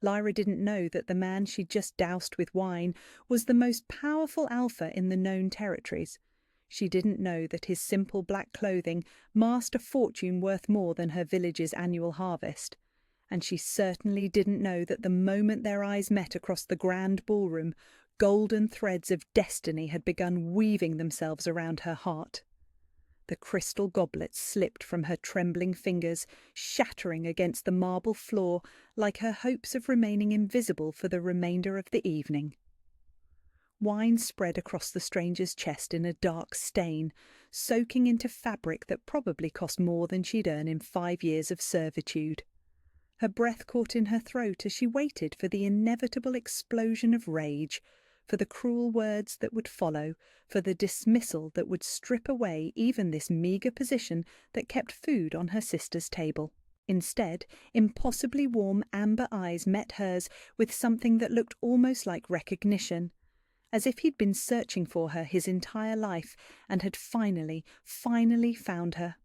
Lyra didn't know that the man she'd just doused with wine was the most powerful alpha in the known territories. She didn't know that his simple black clothing masked a fortune worth more than her village's annual harvest. And she certainly didn't know that the moment their eyes met across the grand ballroom, golden threads of destiny had begun weaving themselves around her heart. The crystal goblet slipped from her trembling fingers, shattering against the marble floor like her hopes of remaining invisible for the remainder of the evening. Wine spread across the stranger's chest in a dark stain, soaking into fabric that probably cost more than she'd earned in 5 years of servitude. Her breath caught in her throat as she waited for the inevitable explosion of rage, for the cruel words that would follow, for the dismissal that would strip away even this meagre position that kept food on her sister's table. Instead, impossibly warm amber eyes met hers with something that looked almost like recognition, as if he'd been searching for her his entire life and had finally found her.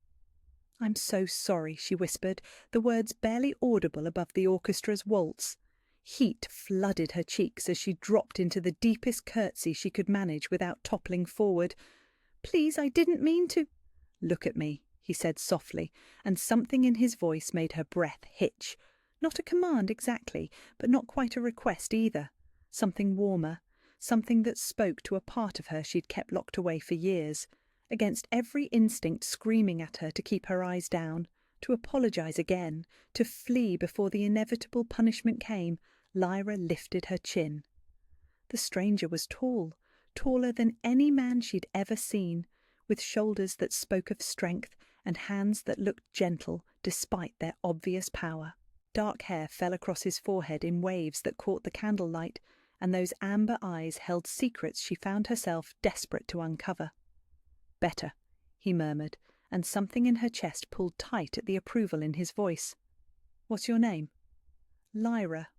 "I'm so sorry," she whispered, the words barely audible above the orchestra's waltz. Heat flooded her cheeks as she dropped into the deepest curtsy she could manage without toppling forward. "Please, I didn't mean to—" "Look at me," he said softly, and something in his voice made her breath hitch. Not a command exactly, but not quite a request either. Something warmer, something that spoke to a part of her she'd kept locked away for years, against every instinct screaming at her to keep her eyes down, to apologize again, to flee before the inevitable punishment came. Lyra lifted her chin. The stranger was tall, taller than any man she'd ever seen, with shoulders that spoke of strength and hands that looked gentle despite their obvious power. Dark hair fell across his forehead in waves that caught the candlelight, and those amber eyes held secrets she found herself desperate to uncover. "Better," he murmured, and something in her chest pulled tight at the approval in his voice. "What's your name?" "Lyra."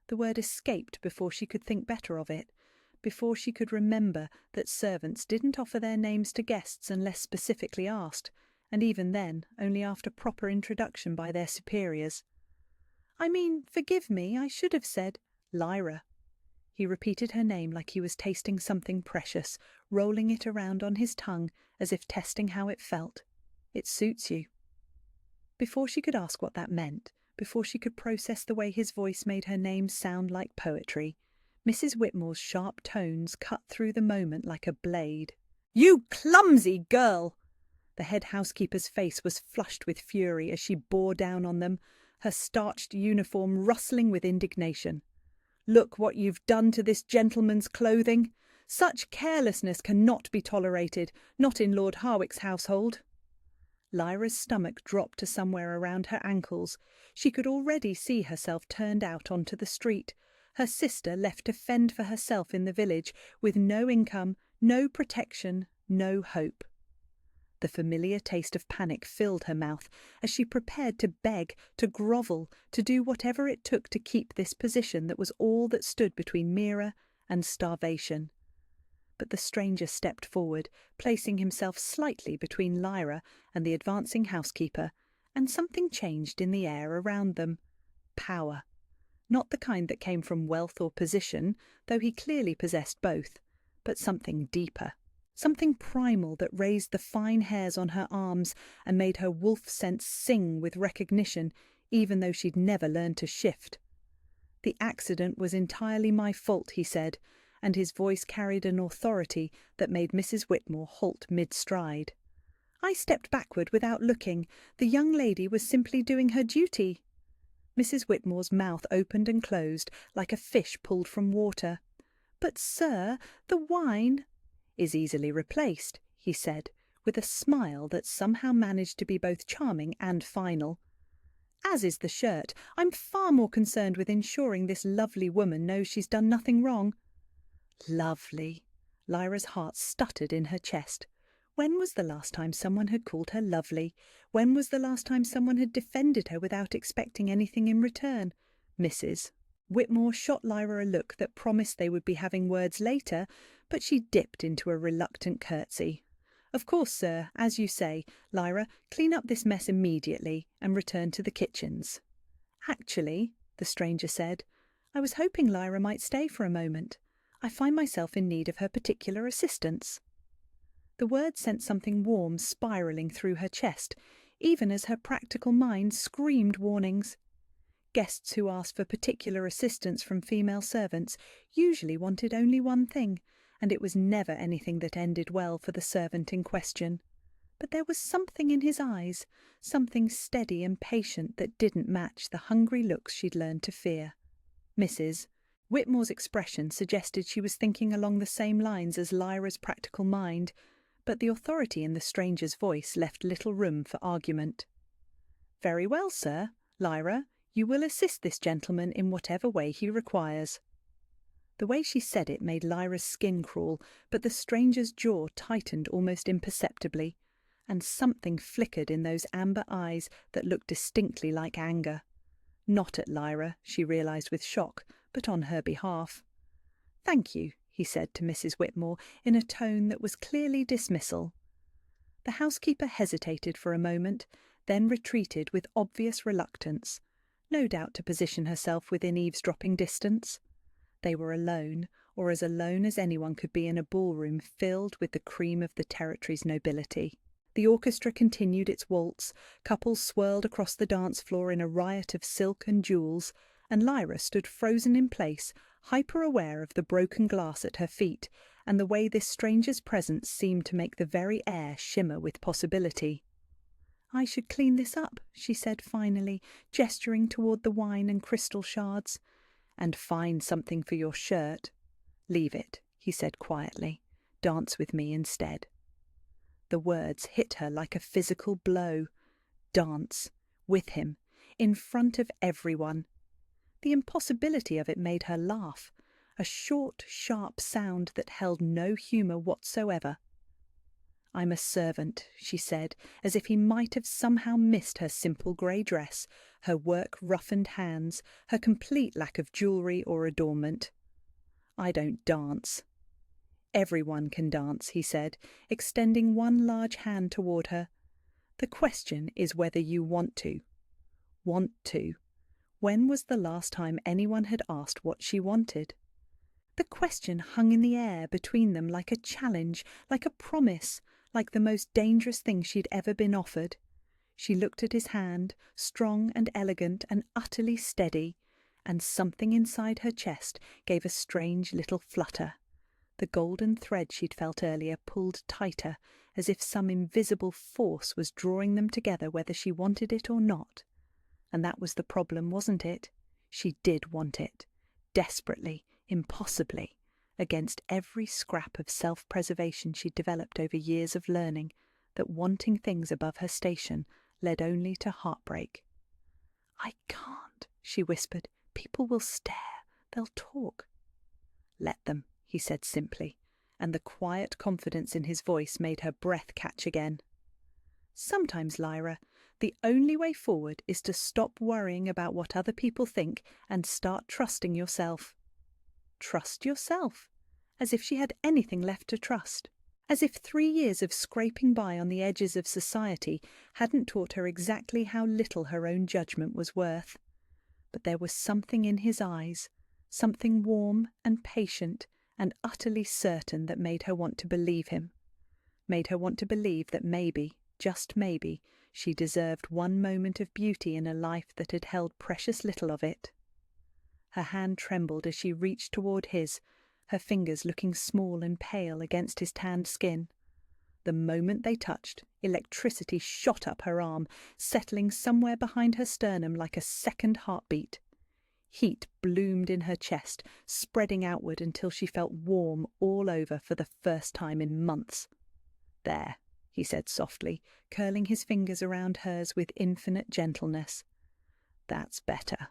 The word escaped before she could think better of it, before she could remember that servants didn't offer their names to guests unless specifically asked, and even then only after proper introduction by their superiors. "I mean, forgive me, I should have said—" "Lyra." He repeated her name like he was tasting something precious, rolling it around on his tongue as if testing how it felt. "It suits you." Before she could ask what that meant, before she could process the way his voice made her name sound like poetry, Mrs. Whitmore's sharp tones cut through the moment like a blade. "You clumsy girl!" The head housekeeper's face was flushed with fury as she bore down on them, her starched uniform rustling with indignation. "Look what you've done to this gentleman's clothing. Such carelessness cannot be tolerated, not in Lord Harwick's household." Lyra's stomach dropped to somewhere around her ankles. She could already see herself turned out onto the street, her sister left to fend for herself in the village, with no income, no protection, no hope. The familiar taste of panic filled her mouth as she prepared to beg, to grovel, to do whatever it took to keep this position that was all that stood between Mira and starvation. But the stranger stepped forward, placing himself slightly between Lyra and the advancing housekeeper, and something changed in the air around them. Power. Not the kind that came from wealth or position, though he clearly possessed both, but something deeper. Something primal that raised the fine hairs on her arms and made her wolf sense sing with recognition, even though she'd never learned to shift. "The accident was entirely my fault," he said, and his voice carried an authority that made Mrs. Whitmore halt mid-stride. "I stepped backward without looking. The young lady was simply doing her duty." Mrs. Whitmore's mouth opened and closed like a fish pulled from water. "But, sir, the wine—" "Is easily replaced," he said, with a smile that somehow managed to be both charming and final. "As is the shirt. I'm far more concerned with ensuring this lovely woman knows she's done nothing wrong." Lovely. Lyra's heart stuttered in her chest. When was the last time someone had called her lovely? When was the last time someone had defended her without expecting anything in return? Mrs. Whitmore shot Lyra a look that promised they would be having words later, but she dipped into a reluctant curtsy. "Of course, sir, as you say. Lyra, clean up this mess immediately and return to the kitchens." "Actually," the stranger said. "I was hoping Lyra might stay for a moment. I find myself in need of her particular assistance." The word sent something warm spiralling through her chest, even as her practical mind screamed warnings. Guests who asked for particular assistance from female servants usually wanted only one thing, and it was never anything that ended well for the servant in question. But there was something in his eyes, something steady and patient that didn't match the hungry looks she'd learned to fear. Mrs. Whitmore's expression suggested she was thinking along the same lines as Lyra's practical mind, but the authority in the stranger's voice left little room for argument. "Very well, sir. Lyra, you will assist this gentleman in whatever way he requires." The way she said it made Lyra's skin crawl, but the stranger's jaw tightened almost imperceptibly, and something flickered in those amber eyes that looked distinctly like anger. Not at Lyra, she realised with shock, but on her behalf. "Thank you," he said to Mrs. Whitmore in a tone that was clearly dismissal. The housekeeper hesitated for a moment, then retreated with obvious reluctance, no doubt to position herself within eavesdropping distance. They were alone, or as alone as anyone could be in a ballroom filled with the cream of the territory's nobility. The orchestra continued its waltz, couples swirled across the dance floor in a riot of silk and jewels, and Lyra stood frozen in place, hyper-aware of the broken glass at her feet, and the way this stranger's presence seemed to make the very air shimmer with possibility. "I should clean this up," she said finally, gesturing toward the wine and crystal shards. "And find something for your shirt." "Leave it," he said quietly. "Dance with me instead." The words hit her like a physical blow. Dance. With him. In front of everyone. The impossibility of it made her laugh. A short, sharp sound that held no humour whatsoever. "I'm a servant," she said, as if he might have somehow missed her simple grey dress, her work-roughened hands, her complete lack of jewellery or adornment. "I don't dance." "Everyone can dance," he said, extending one large hand toward her. "The question is whether you want to." Want to. When was the last time anyone had asked what she wanted? The question hung in the air between them like a challenge, like a promise, like the most dangerous thing she'd ever been offered. She looked at his hand, strong and elegant and utterly steady, and something inside her chest gave a strange little flutter. The golden thread she'd felt earlier pulled tighter, as if some invisible force was drawing them together whether she wanted it or not. And that was the problem, wasn't it? She did want it. Desperately, impossibly, against every scrap of self-preservation she'd developed over years of learning, that wanting things above her station led only to heartbreak. "I can't," she whispered. "People will stare. They'll talk." "Let them," he said simply, and the quiet confidence in his voice made her breath catch again. "Sometimes, Lyra, the only way forward is to stop worrying about what other people think and start trusting yourself." Trust yourself? As if she had anything left to trust. As if 3 years of scraping by on the edges of society hadn't taught her exactly how little her own judgment was worth. But there was something in his eyes, something warm and patient and utterly certain that made her want to believe him. Made her want to believe that maybe, just maybe, she deserved one moment of beauty in a life that had held precious little of it. Her hand trembled as she reached toward his, her fingers looking small and pale against his tanned skin. The moment they touched, electricity shot up her arm, settling somewhere behind her sternum like a second heartbeat. Heat bloomed in her chest, spreading outward until she felt warm all over for the first time in months. "There," he said softly, curling his fingers around hers with infinite gentleness. "That's better."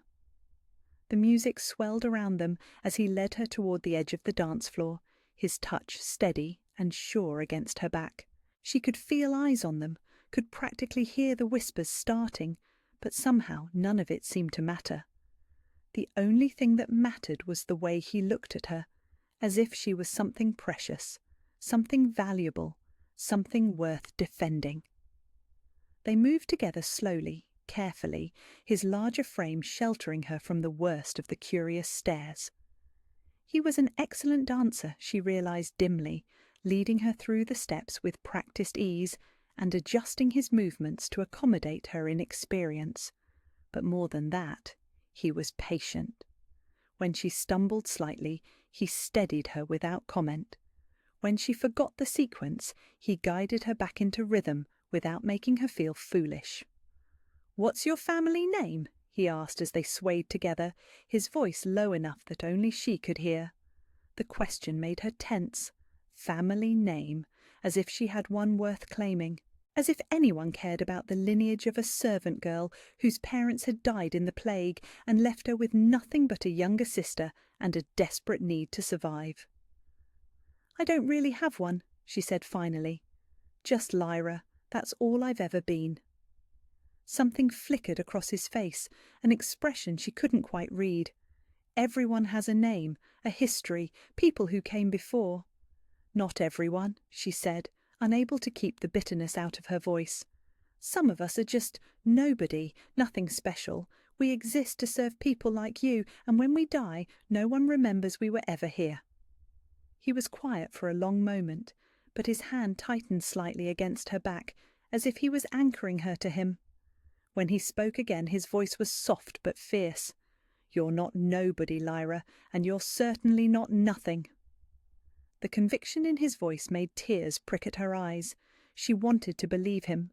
The music swelled around them as he led her toward the edge of the dance floor, his touch steady and sure against her back. She could feel eyes on them, could practically hear the whispers starting, but somehow none of it seemed to matter. The only thing that mattered was the way he looked at her, as if she was something precious, something valuable, something worth defending. They moved together slowly, carefully, his larger frame sheltering her from the worst of the curious stares. He was an excellent dancer, she realized dimly, leading her through the steps with practiced ease and adjusting his movements to accommodate her inexperience. But more than that, he was patient. When she stumbled slightly, he steadied her without comment. When she forgot the sequence, he guided her back into rhythm without making her feel foolish. "What's your family name?" he asked as they swayed together, his voice low enough that only she could hear. The question made her tense. Family name, as if she had one worth claiming. As if anyone cared about the lineage of a servant girl whose parents had died in the plague and left her with nothing but a younger sister and a desperate need to survive. "I don't really have one," she said finally. "Just Lyra. That's all I've ever been." Something flickered across his face, an expression she couldn't quite read. Everyone has a name, a history, people who came before. "Not everyone," she said, unable to keep the bitterness out of her voice. "Some of us are just nobody, nothing special. We exist to serve people like you, and when we die, no one remembers we were ever here." He was quiet for a long moment, but his hand tightened slightly against her back, as if he was anchoring her to him. When he spoke again, his voice was soft but fierce. "You're not nobody, Lyra, and you're certainly not nothing." The conviction in his voice made tears prick at her eyes. She wanted to believe him.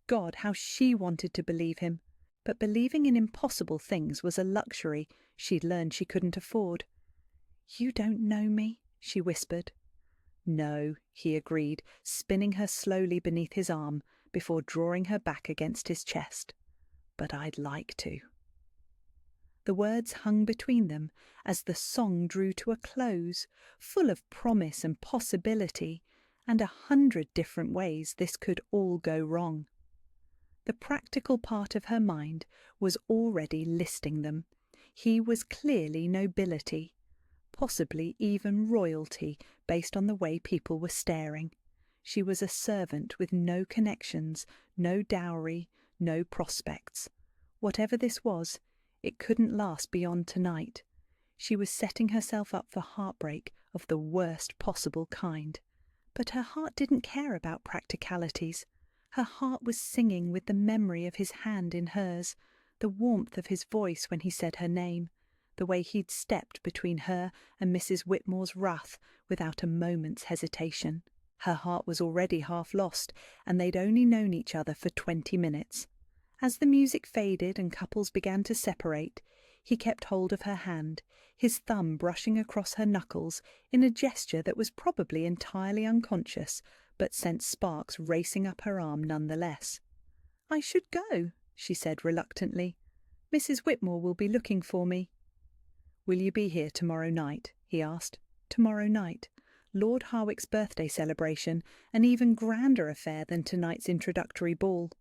God, how she wanted to believe him. But believing in impossible things was a luxury she'd learned she couldn't afford. "You don't know me," she whispered. "No," he agreed, spinning her slowly beneath his arm before drawing her back against his chest. "But I'd like to." The words hung between them as the song drew to a close, full of promise and possibility, and 100 different ways this could all go wrong. The practical part of her mind was already listing them. He was clearly nobility, possibly even royalty, based on the way people were staring. She was a servant with no connections, no dowry, no prospects. Whatever this was, it couldn't last beyond tonight. She was setting herself up for heartbreak of the worst possible kind. But her heart didn't care about practicalities. Her heart was singing with the memory of his hand in hers, the warmth of his voice when he said her name, the way he'd stepped between her and Mrs. Whitmore's wrath without a moment's hesitation. Her heart was already half lost, and they'd only known each other for 20 minutes. As the music faded and couples began to separate, he kept hold of her hand, his thumb brushing across her knuckles in a gesture that was probably entirely unconscious, but sent sparks racing up her arm nonetheless. "I should go," she said reluctantly. "Mrs. Whitmore will be looking for me." "Will you be here tomorrow night?" he asked. Tomorrow night. Lord Harwick's birthday celebration, an even grander affair than tonight's introductory ball.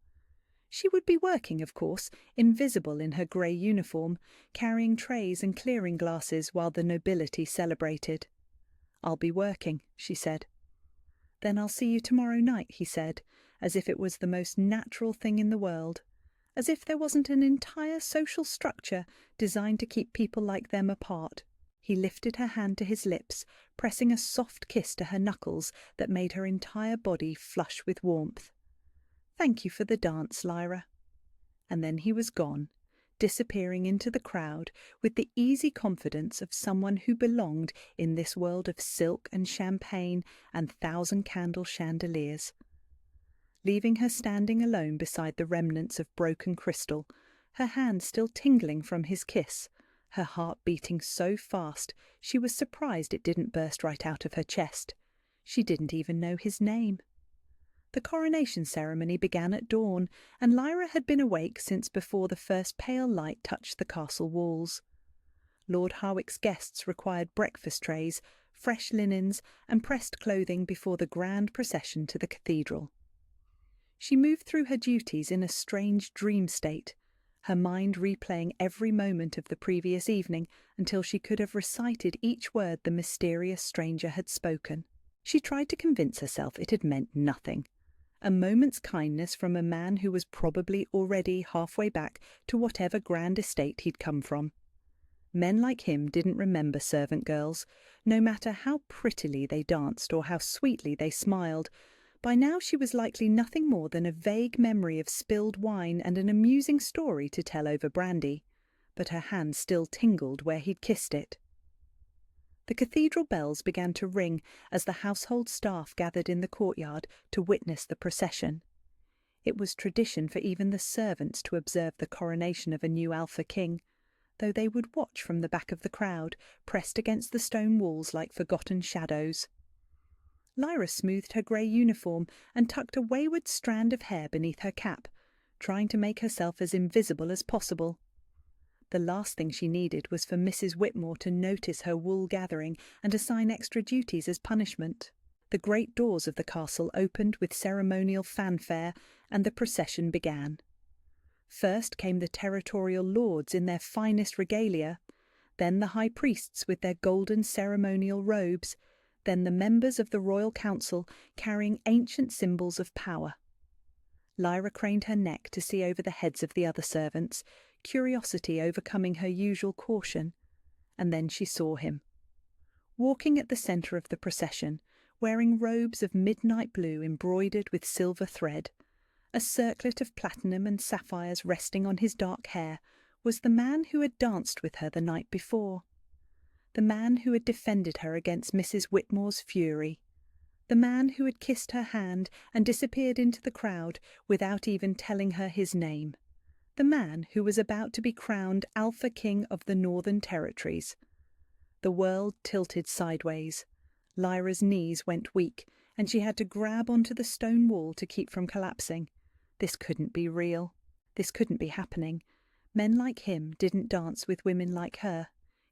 She would be working, of course, invisible in her grey uniform, carrying trays and clearing glasses while the nobility celebrated. "I'll be working," she said. "Then I'll see you tomorrow night," he said, as if it was the most natural thing in the world, as if there wasn't an entire social structure designed to keep people like them apart. He lifted her hand to his lips, pressing a soft kiss to her knuckles that made her entire body flush with warmth. "Thank you for the dance, Lyra." And then he was gone, disappearing into the crowd with the easy confidence of someone who belonged in this world of silk and champagne and thousand-candle chandeliers. Leaving her standing alone beside the remnants of broken crystal, her hand still tingling from his kiss, her heart beating so fast she was surprised it didn't burst right out of her chest. She didn't even know his name. The coronation ceremony began at dawn, and Lyra had been awake since before the first pale light touched the castle walls. Lord Harwick's guests required breakfast trays, fresh linens, and pressed clothing before the grand procession to the cathedral. She moved through her duties in a strange dream state, her mind replaying every moment of the previous evening until she could have recited each word the mysterious stranger had spoken. She tried to convince herself it had meant nothing. A moment's kindness from a man who was probably already halfway back to whatever grand estate he'd come from. Men like him didn't remember servant girls, no matter how prettily they danced or how sweetly they smiled. By now she was likely nothing more than a vague memory of spilled wine and an amusing story to tell over brandy, but her hand still tingled where he'd kissed it. The cathedral bells began to ring as the household staff gathered in the courtyard to witness the procession. It was tradition for even the servants to observe the coronation of a new Alpha King, though they would watch from the back of the crowd, pressed against the stone walls like forgotten shadows. Lyra smoothed her grey uniform and tucked a wayward strand of hair beneath her cap, trying to make herself as invisible as possible. The last thing she needed was for Mrs. Whitmore to notice her wool gathering and assign extra duties as punishment. The great doors of the castle opened with ceremonial fanfare, and the procession began. First came the territorial lords in their finest regalia, then the high priests with their golden ceremonial robes, then the members of the royal council carrying ancient symbols of power. Lyra craned her neck to see over the heads of the other servants, curiosity overcoming her usual caution, and then she saw him. Walking at the centre of the procession, wearing robes of midnight blue embroidered with silver thread, a circlet of platinum and sapphires resting on his dark hair, was the man who had danced with her the night before. The man who had defended her against Mrs. Whitmore's fury. The man who had kissed her hand and disappeared into the crowd without even telling her his name. The man who was about to be crowned Alpha King of the Northern Territories. The world tilted sideways. Lyra's knees went weak, and she had to grab onto the stone wall to keep from collapsing. This couldn't be real. This couldn't be happening. Men like him didn't dance with women like her.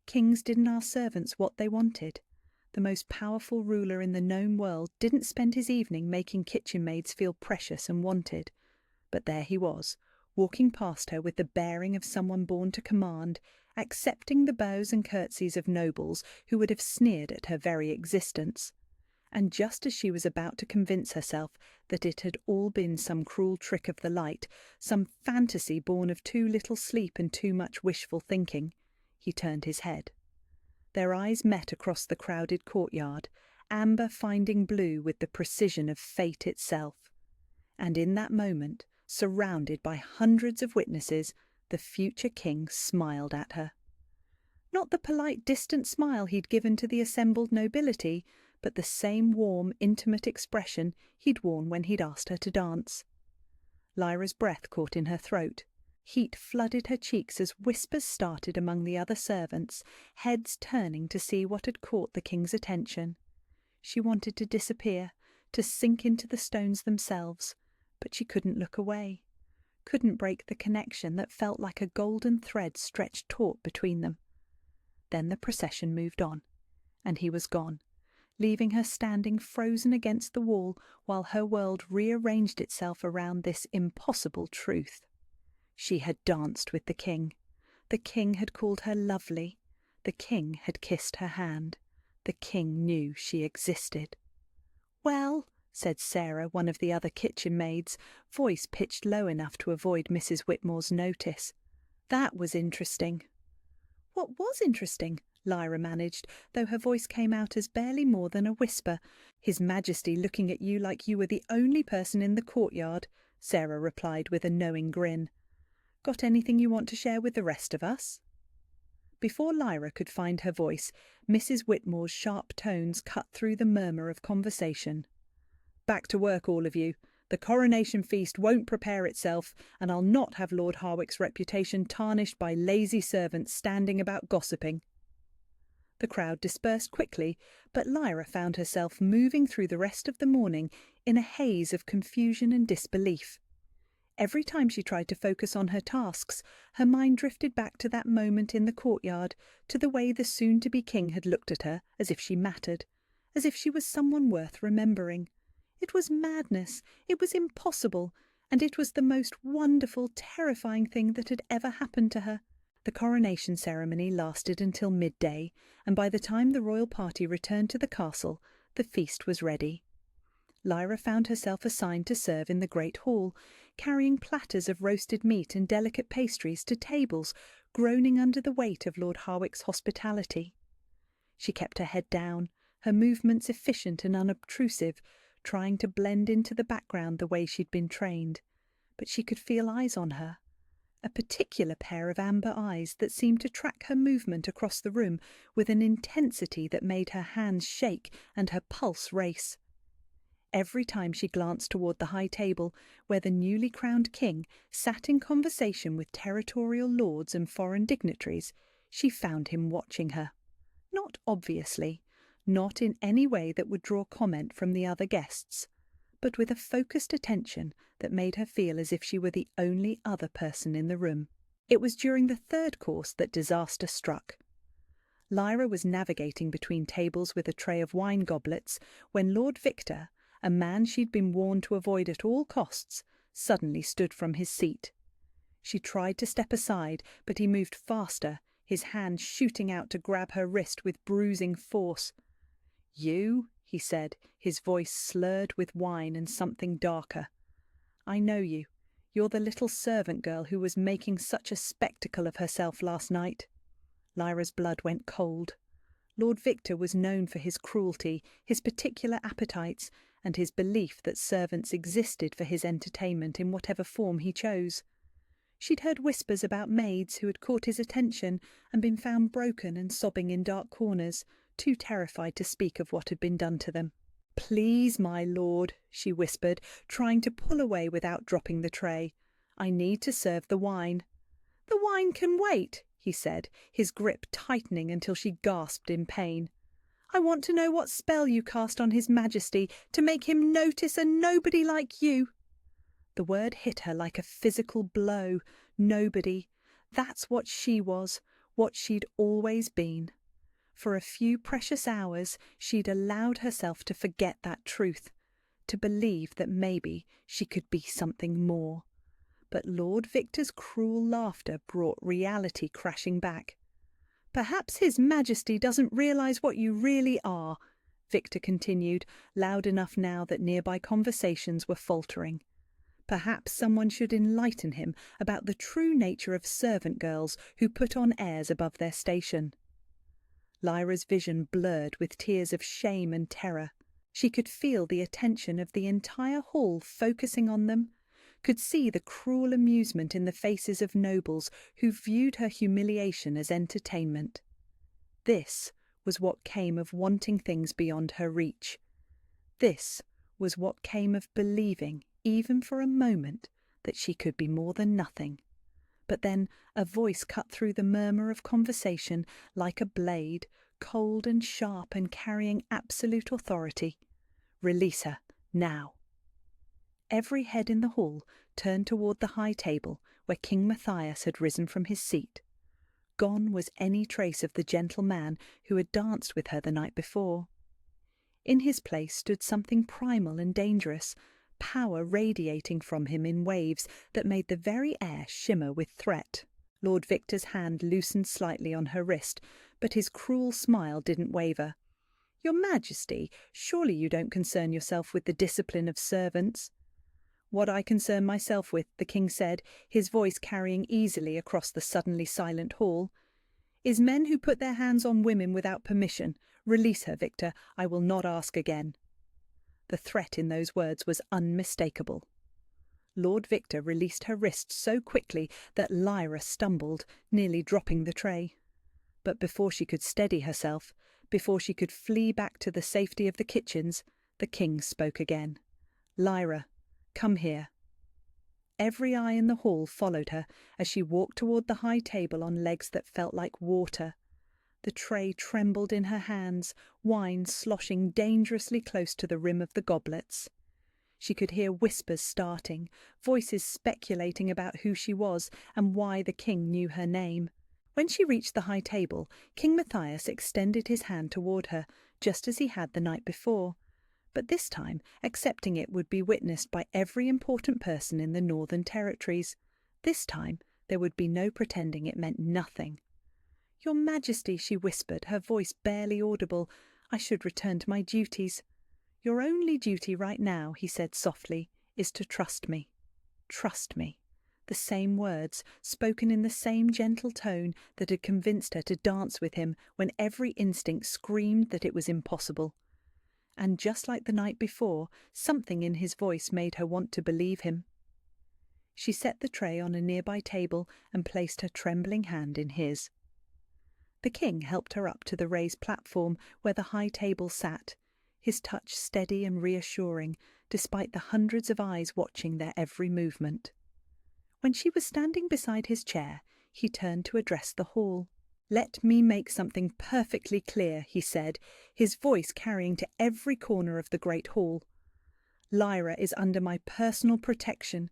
Kings didn't ask servants what they wanted. The most powerful ruler in the known world didn't spend his evening making kitchen maids feel precious and wanted. But there he was, walking past her with the bearing of someone born to command, accepting the bows and curtsies of nobles who would have sneered at her very existence. And just as she was about to convince herself that it had all been some cruel trick of the light, some fantasy born of too little sleep and too much wishful thinking, he turned his head. Their eyes met across the crowded courtyard, amber finding blue with the precision of fate itself. And in that moment, surrounded by hundreds of witnesses, the future king smiled at her. Not the polite, distant smile he'd given to the assembled nobility, but the same warm, intimate expression he'd worn when he'd asked her to dance. Lyra's breath caught in her throat. Heat flooded her cheeks as whispers started among the other servants, heads turning to see what had caught the king's attention. She wanted to disappear, to sink into the stones themselves, but she couldn't look away, couldn't break the connection that felt like a golden thread stretched taut between them. Then the procession moved on, and he was gone, leaving her standing frozen against the wall while her world rearranged itself around this impossible truth. She had danced with the king. The king had called her lovely. The king had kissed her hand. The king knew she existed. "Well," said Sarah, one of the other kitchen maids, voice pitched low enough to avoid Mrs. Whitmore's notice. "That was interesting." "What was interesting?" Lyra managed, though her voice came out as barely more than a whisper. "His Majesty looking at you like you were the only person in the courtyard," Sarah replied with a knowing grin. "Got anything you want to share with the rest of us?" Before Lyra could find her voice, Mrs. Whitmore's sharp tones cut through the murmur of conversation. "Back to work, all of you. The coronation feast won't prepare itself, and I'll not have Lord Harwick's reputation tarnished by lazy servants standing about gossiping." The crowd dispersed quickly, but Lyra found herself moving through the rest of the morning in a haze of confusion and disbelief. Every time she tried to focus on her tasks, her mind drifted back to that moment in the courtyard, to the way the soon-to-be king had looked at her as if she mattered, as if she was someone worth remembering. It was madness, it was impossible, and it was the most wonderful, terrifying thing that had ever happened to her. The coronation ceremony lasted until midday, and by the time the royal party returned to the castle, the feast was ready. Lyra found herself assigned to serve in the great hall, carrying platters of roasted meat and delicate pastries to tables groaning under the weight of Lord Harwick's hospitality. She kept her head down, her movements efficient and unobtrusive, trying to blend into the background the way she'd been trained. But she could feel eyes on her, a particular pair of amber eyes that seemed to track her movement across the room with an intensity that made her hands shake and her pulse race. Every time she glanced toward the high table where the newly crowned king sat in conversation with territorial lords and foreign dignitaries, she found him watching her. Not obviously, not in any way that would draw comment from the other guests, but with a focused attention that made her feel as if she were the only other person in the room. It was during the third course that disaster struck. Lyra was navigating between tables with a tray of wine goblets when Lord Victor, a man she'd been warned to avoid at all costs, suddenly stood from his seat. She tried to step aside, but he moved faster, his hand shooting out to grab her wrist with bruising force. "You?" he said, his voice slurred with wine and something darker. "I know you. You're the little servant girl who was making such a spectacle of herself last night." Lyra's blood went cold. Lord Victor was known for his cruelty, his particular appetites, and his belief that servants existed for his entertainment in whatever form he chose. She'd heard whispers about maids who had caught his attention and been found broken and sobbing in dark corners, too terrified to speak of what had been done to them. "Please, my lord," she whispered, trying to pull away without dropping the tray. "I need to serve the wine." "The wine can wait," he said, his grip tightening until she gasped in pain. "I want to know what spell you cast on His Majesty to make him notice a nobody like you." The word hit her like a physical blow. Nobody. That's what she was, what she'd always been. For a few precious hours she'd allowed herself to forget that truth, to believe that maybe she could be something more. But Lord Victor's cruel laughter brought reality crashing back. "Perhaps His Majesty doesn't realise what you really are," Victor continued, loud enough now that nearby conversations were faltering. Perhaps someone should enlighten him about the true nature of servant girls who put on airs above their station. Lyra's vision blurred with tears of shame and terror. She could feel the attention of the entire hall focusing on them, could see the cruel amusement in the faces of nobles who viewed her humiliation as entertainment. This was what came of wanting things beyond her reach. This was what came of believing, even for a moment, that she could be more than nothing. But then a voice cut through the murmur of conversation like a blade, cold and sharp and carrying absolute authority. "Release her, now." Every head in the hall turned toward the high table where King Matthias had risen from his seat. Gone was any trace of the gentle man who had danced with her the night before. In his place stood something primal and dangerous, power radiating from him in waves that made the very air shimmer with threat. Lord Victor's hand loosened slightly on her wrist, but his cruel smile didn't waver. "Your Majesty, surely you don't concern yourself with the discipline of servants." "What I concern myself with," the king said, his voice carrying easily across the suddenly silent hall, "is men who put their hands on women without permission. Release her, Victor. I will not ask again." The threat in those words was unmistakable. Lord Victor released her wrist so quickly that Lyra stumbled, nearly dropping the tray. But before she could steady herself, before she could flee back to the safety of the kitchens, the king spoke again. "Lyra, come here." Every eye in the hall followed her as she walked toward the high table on legs that felt like water. The tray trembled in her hands, wine sloshing dangerously close to the rim of the goblets. She could hear whispers starting, voices speculating about who she was and why the king knew her name. When she reached the high table, King Matthias extended his hand toward her, just as he had the night before. But this time accepting it would be witnessed by every important person in the Northern Territories. This time there would be no pretending it meant nothing. "Your Majesty," she whispered, her voice barely audible, "I should return to my duties." "Your only duty right now," he said softly, "is to trust me. Trust me." The same words, spoken in the same gentle tone that had convinced her to dance with him when every instinct screamed that it was impossible. And just like the night before, something in his voice made her want to believe him. She set the tray on a nearby table and placed her trembling hand in his. The king helped her up to the raised platform where the high table sat, his touch steady and reassuring, despite the hundreds of eyes watching their every movement. When she was standing beside his chair, he turned to address the hall. "Let me make something perfectly clear," he said, his voice carrying to every corner of the great hall. "Lyra is under my personal protection.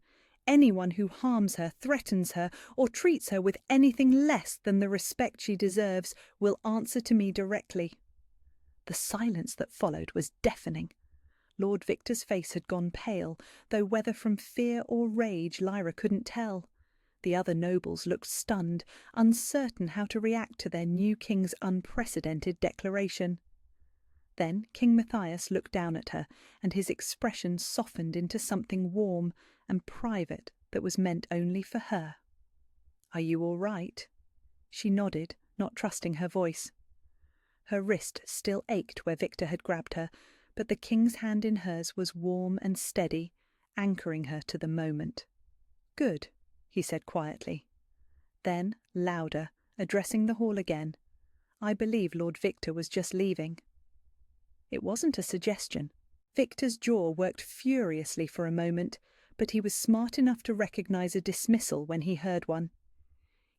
Anyone who harms her, threatens her, or treats her with anything less than the respect she deserves will answer to me directly." The silence that followed was deafening. Lord Victor's face had gone pale, though whether from fear or rage Lyra couldn't tell. The other nobles looked stunned, uncertain how to react to their new king's unprecedented declaration. Then King Matthias looked down at her, and his expression softened into something warm and private that was meant only for her. "Are you all right?" She nodded, not trusting her voice. Her wrist still ached where Victor had grabbed her, but the king's hand in hers was warm and steady, anchoring her to the moment. "Good," he said quietly. Then, louder, addressing the hall again, "I believe Lord Victor was just leaving." It wasn't a suggestion. Victor's jaw worked furiously for a moment, but he was smart enough to recognize a dismissal when he heard one.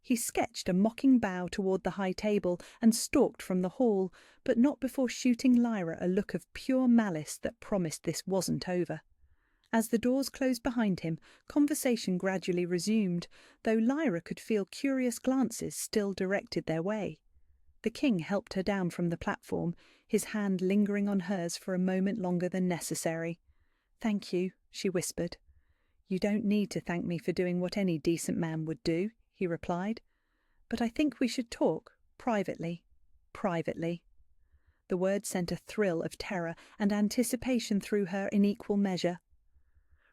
He sketched a mocking bow toward the high table and stalked from the hall, but not before shooting Lyra a look of pure malice that promised this wasn't over. As the doors closed behind him, conversation gradually resumed, though Lyra could feel curious glances still directed their way. The king helped her down from the platform, his hand lingering on hers for a moment longer than necessary. "Thank you," she whispered. "You don't need to thank me for doing what any decent man would do," he replied. "But I think we should talk, privately. Privately." The word sent a thrill of terror and anticipation through her in equal measure.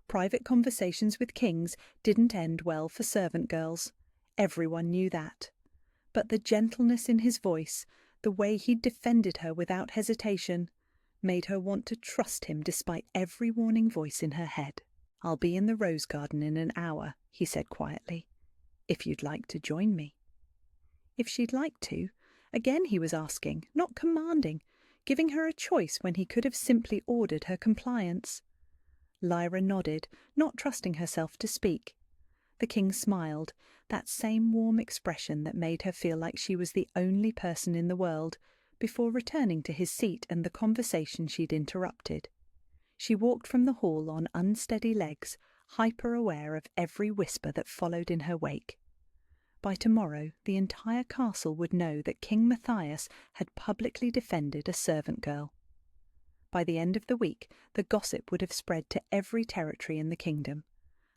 Private conversations with kings didn't end well for servant girls. Everyone knew that. But the gentleness in his voice, the way he'd defended her without hesitation, made her want to trust him despite every warning voice in her head. "I'll be in the rose garden in an hour," he said quietly, "if you'd like to join me." If she'd like to, again he was asking, not commanding, giving her a choice when he could have simply ordered her compliance. Lyra nodded, not trusting herself to speak. The king smiled, that same warm expression that made her feel like she was the only person in the world, before returning to his seat and the conversation she'd interrupted. She walked from the hall on unsteady legs, hyper-aware of every whisper that followed in her wake. By tomorrow, the entire castle would know that King Matthias had publicly defended a servant girl. By the end of the week, the gossip would have spread to every territory in the kingdom.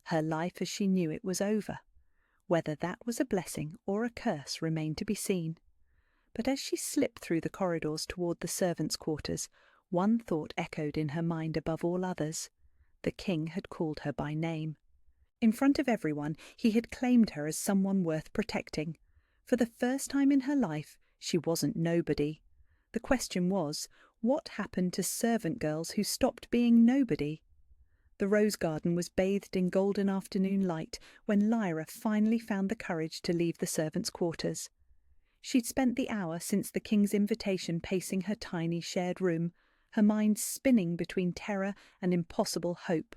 Her life as she knew it was over. Whether that was a blessing or a curse remained to be seen. But as she slipped through the corridors toward the servants' quarters, one thought echoed in her mind above all others. The king had called her by name. In front of everyone, he had claimed her as someone worth protecting. For the first time in her life, she wasn't nobody. The question was, what happened to servant girls who stopped being nobody? The rose garden was bathed in golden afternoon light when Lyra finally found the courage to leave the servants' quarters. She'd spent the hour since the king's invitation pacing her tiny shared room, her mind spinning between terror and impossible hope.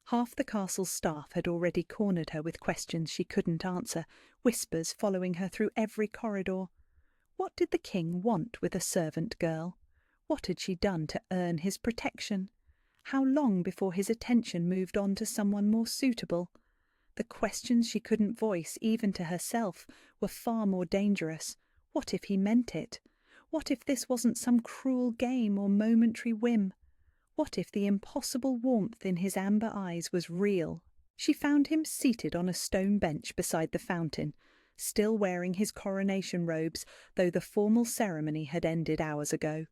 Half the castle's staff had already cornered her with questions she couldn't answer, whispers following her through every corridor. What did the king want with a servant girl? What had she done to earn his protection? How long before his attention moved on to someone more suitable? The questions she couldn't voice, even to herself, were far more dangerous. What if he meant it? What if this wasn't some cruel game or momentary whim? What if the impossible warmth in his amber eyes was real? She found him seated on a stone bench beside the fountain, still wearing his coronation robes, though the formal ceremony had ended hours ago.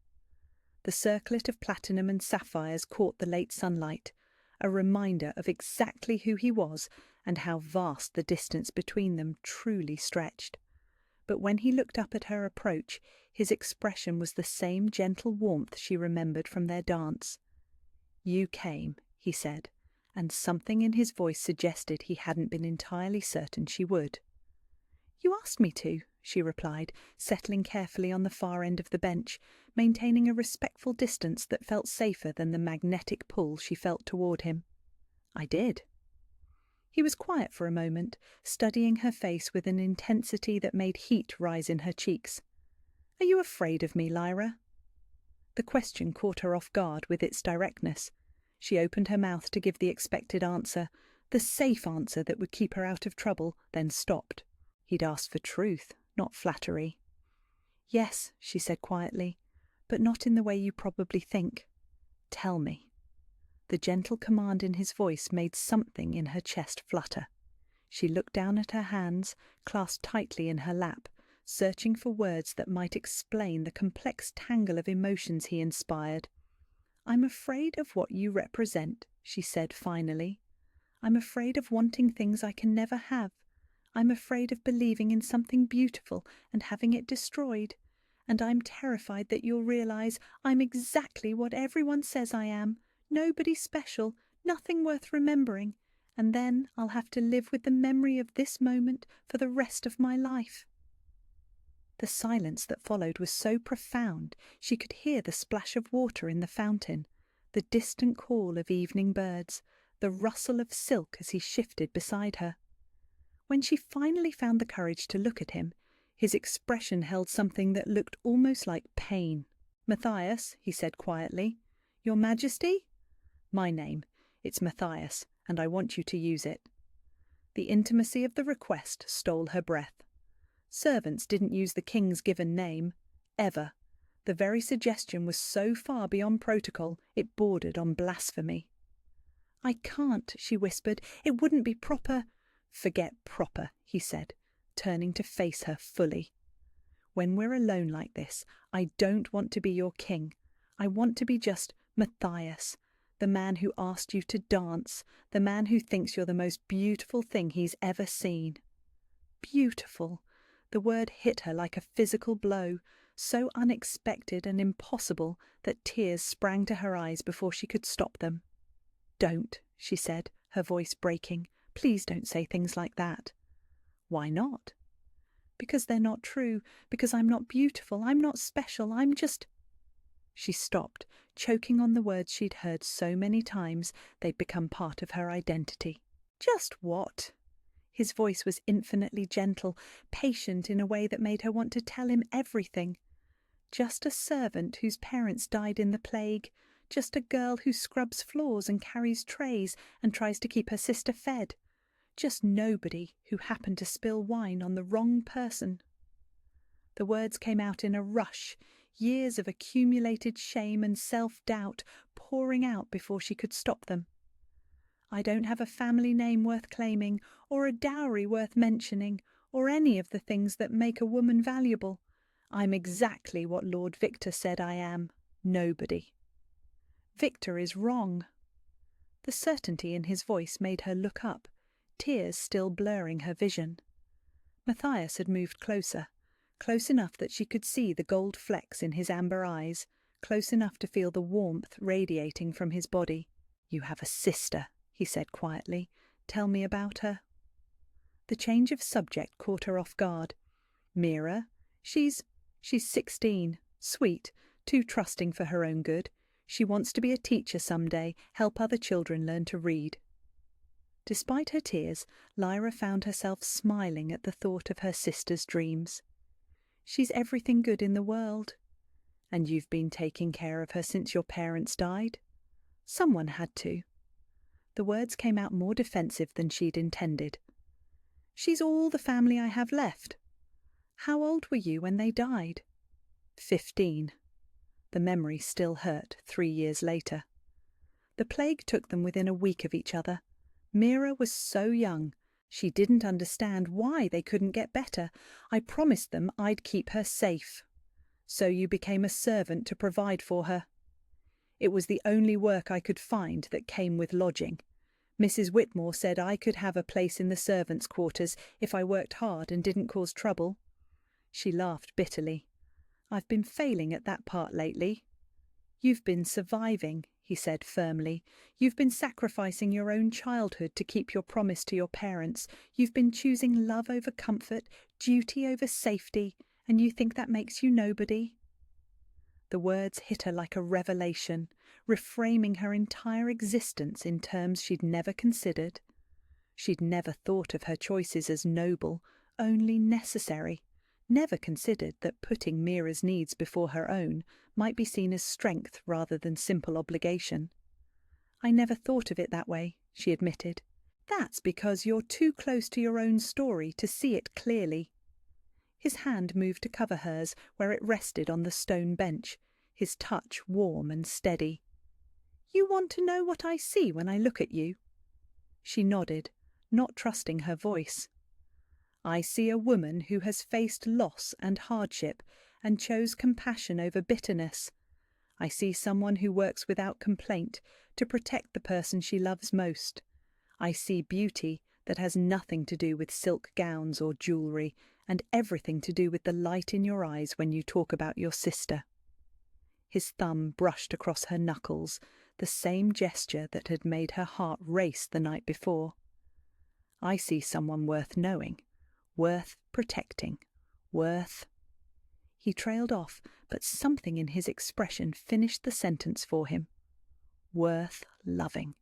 The circlet of platinum and sapphires caught the late sunlight, a reminder of exactly who he was and how vast the distance between them truly stretched. But when he looked up at her approach, his expression was the same gentle warmth she remembered from their dance. "You came," he said, and something in his voice suggested he hadn't been entirely certain she would. "You asked me to," she replied, settling carefully on the far end of the bench, maintaining a respectful distance that felt safer than the magnetic pull she felt toward him. "I did." He was quiet for a moment, studying her face with an intensity that made heat rise in her cheeks. "Are you afraid of me, Lyra?" The question caught her off guard with its directness. She opened her mouth to give the expected answer, the safe answer that would keep her out of trouble, then stopped. He'd asked for truth, not flattery. "Yes," she said quietly, "but not in the way you probably think. Tell me." The gentle command in his voice made something in her chest flutter. She looked down at her hands, clasped tightly in her lap, searching for words that might explain the complex tangle of emotions he inspired. "I'm afraid of what you represent," she said finally. "I'm afraid of wanting things I can never have. I'm afraid of believing in something beautiful and having it destroyed. And I'm terrified that you'll realize I'm exactly what everyone says I am. Nobody special, nothing worth remembering, and then I'll have to live with the memory of this moment for the rest of my life." The silence that followed was so profound she could hear the splash of water in the fountain, the distant call of evening birds, the rustle of silk as he shifted beside her. When she finally found the courage to look at him, his expression held something that looked almost like pain. "Matthias," he said quietly. "Your Majesty?" "My name. It's Matthias, and I want you to use it." The intimacy of the request stole her breath. Servants didn't use the king's given name, ever. The very suggestion was so far beyond protocol it bordered on blasphemy. "I can't," she whispered. "It wouldn't be proper." "Forget proper," he said, turning to face her fully. "When we're alone like this, I don't want to be your king. I want to be just Matthias, the man who asked you to dance, the man who thinks you're the most beautiful thing he's ever seen." Beautiful! The word hit her like a physical blow, so unexpected and impossible that tears sprang to her eyes before she could stop them. "Don't," she said, her voice breaking. "Please don't say things like that." "Why not?" "Because they're not true, because I'm not beautiful, I'm not special, I'm just—" She stopped, choking on the words she'd heard so many times they'd become part of her identity. "Just what?" His voice was infinitely gentle, patient in a way that made her want to tell him everything. "Just a servant whose parents died in the plague, just a girl who scrubs floors and carries trays and tries to keep her sister fed. Just nobody who happened to spill wine on the wrong person." The words came out in a rush, years of accumulated shame and self-doubt pouring out before she could stop them. "I don't have a family name worth claiming, or a dowry worth mentioning, or any of the things that make a woman valuable. I'm exactly what Lord Victor said I am, nobody." "Victor is wrong." The certainty in his voice made her look up, tears still blurring her vision. Matthias had moved closer, close enough that she could see the gold flecks in his amber eyes, close enough to feel the warmth radiating from his body. "You have a sister," he said quietly. "Tell me about her." The change of subject caught her off guard. "Mira? She's 16, sweet, too trusting for her own good. She wants to be a teacher someday, help other children learn to read." Despite her tears, Lyra found herself smiling at the thought of her sister's dreams. "She's everything good in the world." "And you've been taking care of her since your parents died?" "Someone had to." The words came out more defensive than she'd intended. "She's all the family I have left." "How old were you when they died?" 15. The memory still hurt 3 years later. The plague took them within a week of each other. Mira was so young. She didn't understand why they couldn't get better. I promised them I'd keep her safe. "So you became a servant to provide for her," It was the only work I could find that came with lodging. Mrs. Whitmore said I could have a place in the servants' quarters if I worked hard and didn't cause trouble." She laughed bitterly. "I've been failing at that part lately." "You've been surviving," he said firmly. "You've been sacrificing your own childhood to keep your promise to your parents. You've been choosing love over comfort, duty over safety, and you think that makes you nobody?" The words hit her like a revelation, reframing her entire existence in terms she'd never considered. She'd never thought of her choices as noble, only necessary, never considered that putting Mira's needs before her own might be seen as strength rather than simple obligation. "I never thought of it that way," she admitted. "That's because you're too close to your own story to see it clearly." His hand moved to cover hers where it rested on the stone bench, his touch warm and steady. "You want to know what I see when I look at you?" She nodded, not trusting her voice. "I see a woman who has faced loss and hardship and chose compassion over bitterness. I see someone who works without complaint to protect the person she loves most. I see beauty that has nothing to do with silk gowns or jewellery and everything to do with the light in your eyes when you talk about your sister." His thumb brushed across her knuckles, the same gesture that had made her heart race the night before. "I see someone worth knowing, worth protecting, worth—" He trailed off, but something in his expression finished the sentence for him. "Worth loving."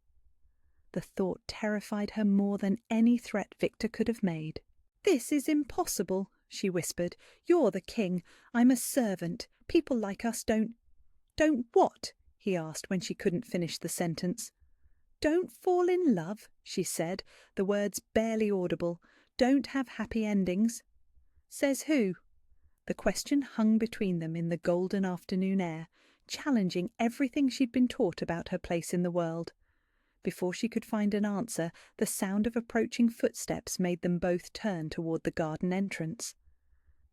The thought terrified her more than any threat Victor could have made. "This is impossible," she whispered. "You're the king. I'm a servant. People like us don't—" "Don't what?" he asked when she couldn't finish the sentence. "Don't fall in love," she said, the words barely audible. "Don't have happy endings." "Says who?" The question hung between them in the golden afternoon air, challenging everything she'd been taught about her place in the world. Before she could find an answer, the sound of approaching footsteps made them both turn toward the garden entrance.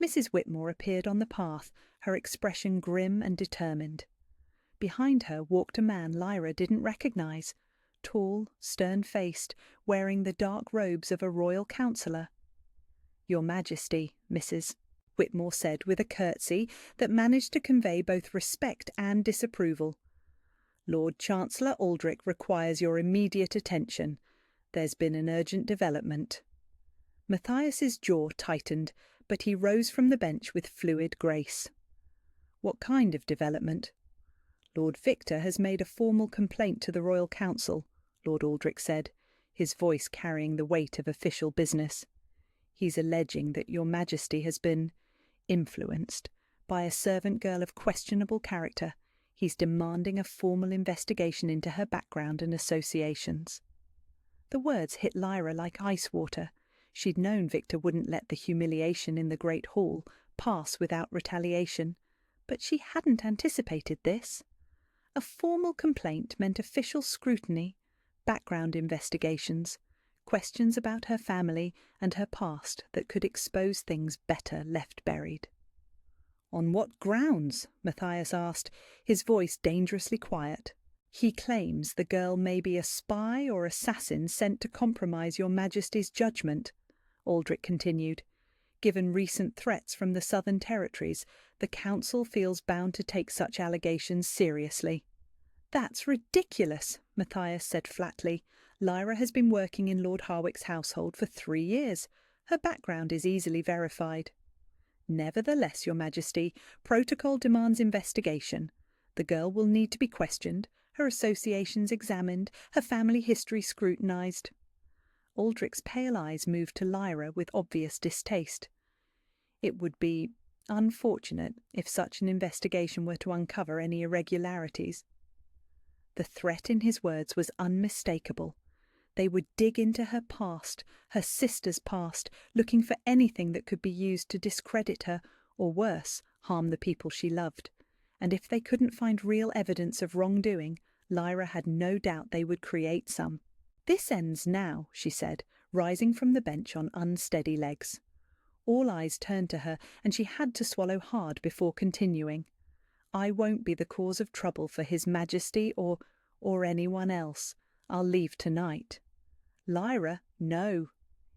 Mrs. Whitmore appeared on the path, her expression grim and determined. Behind her walked a man Lyra didn't recognize, tall, stern-faced, wearing the dark robes of a royal counsellor. "Your Majesty, Mrs." Whitmore said with a curtsy that managed to convey both respect and disapproval. "Lord Chancellor Aldrich requires your immediate attention. There's been an urgent development." Matthias's jaw tightened, but he rose from the bench with fluid grace. "What kind of development?" "Lord Victor has made a formal complaint to the Royal Council," Lord Aldrich said, his voice carrying the weight of official business. "He's alleging that your Majesty has been influenced by a servant girl of questionable character. He's demanding a formal investigation into her background and associations." The words hit Lyra like ice water. She'd known Victor wouldn't let the humiliation in the Great Hall pass without retaliation, but she hadn't anticipated this. A formal complaint meant official scrutiny, background investigations, questions about her family and her past that could expose things better left buried. "On what grounds?" Matthias asked, his voice dangerously quiet. "He claims the girl may be a spy or assassin sent to compromise your Majesty's judgment," Aldrich continued. "Given recent threats from the Southern Territories, the Council feels bound to take such allegations seriously." "That's ridiculous," Matthias said flatly. "Lyra has been working in Lord Harwick's household for 3 years. Her background is easily verified." "Nevertheless, your Majesty, protocol demands investigation. The girl will need to be questioned, her associations examined, her family history scrutinised." Aldrich's pale eyes moved to Lyra with obvious distaste. "It would be unfortunate if such an investigation were to uncover any irregularities." The threat in his words was unmistakable. They would dig into her past, her sister's past, looking for anything that could be used to discredit her, or worse, harm the people she loved. And if they couldn't find real evidence of wrongdoing, Lyra had no doubt they would create some. "This ends now," she said, rising from the bench on unsteady legs. All eyes turned to her, and she had to swallow hard before continuing. I won't be the cause of trouble for His Majesty or anyone else. I'll leave tonight." "Lyra, no."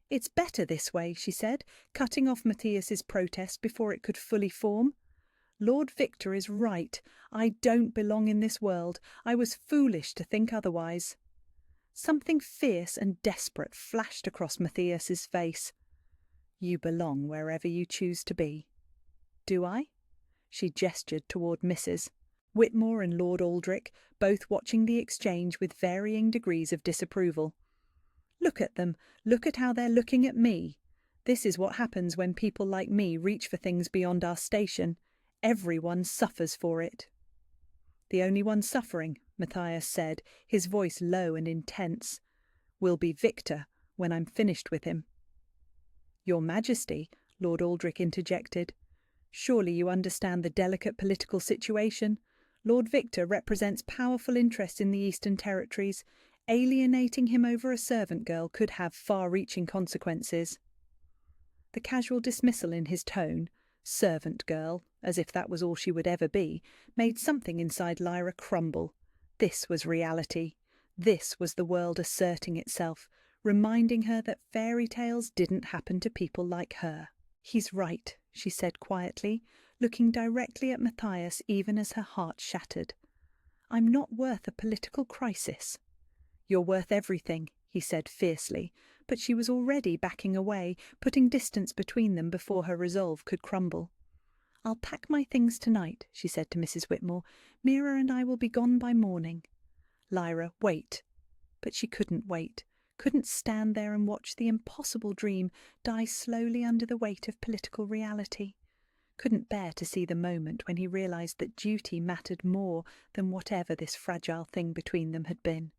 "It's better this way," she said, cutting off Matthias's protest before it could fully form. "Lord Victor is right. I don't belong in this world. I was foolish to think otherwise." Something fierce and desperate flashed across Matthias's face. "You belong wherever you choose to be." "Do I?" She gestured toward Mrs. Whitmore and Lord Aldrich, both watching the exchange with varying degrees of disapproval. "Look at them. Look at how they're looking at me. This is what happens when people like me reach for things beyond our station. Everyone suffers for it." "The only one suffering," Matthias said, his voice low and intense, "will be Victor when I'm finished with him." "Your Majesty," Lord Aldrich interjected, "surely you understand the delicate political situation. Lord Victor represents powerful interests in the Eastern Territories. Alienating him over a servant girl could have far-reaching consequences." The casual dismissal in his tone, servant girl, as if that was all she would ever be, made something inside Lyra crumble. This was reality. This was the world asserting itself, reminding her that fairy tales didn't happen to people like her. "He's right," she said quietly, looking directly at Matthias even as her heart shattered. "I'm not worth a political crisis." "You're worth everything," he said fiercely, but she was already backing away, putting distance between them before her resolve could crumble. "I'll pack my things tonight," she said to Mrs. Whitmore. "Mira and I will be gone by morning." "Lyra, wait." But she couldn't wait, couldn't stand there and watch the impossible dream die slowly under the weight of political reality. Couldn't bear to see the moment when he realized that duty mattered more than whatever this fragile thing between them had been.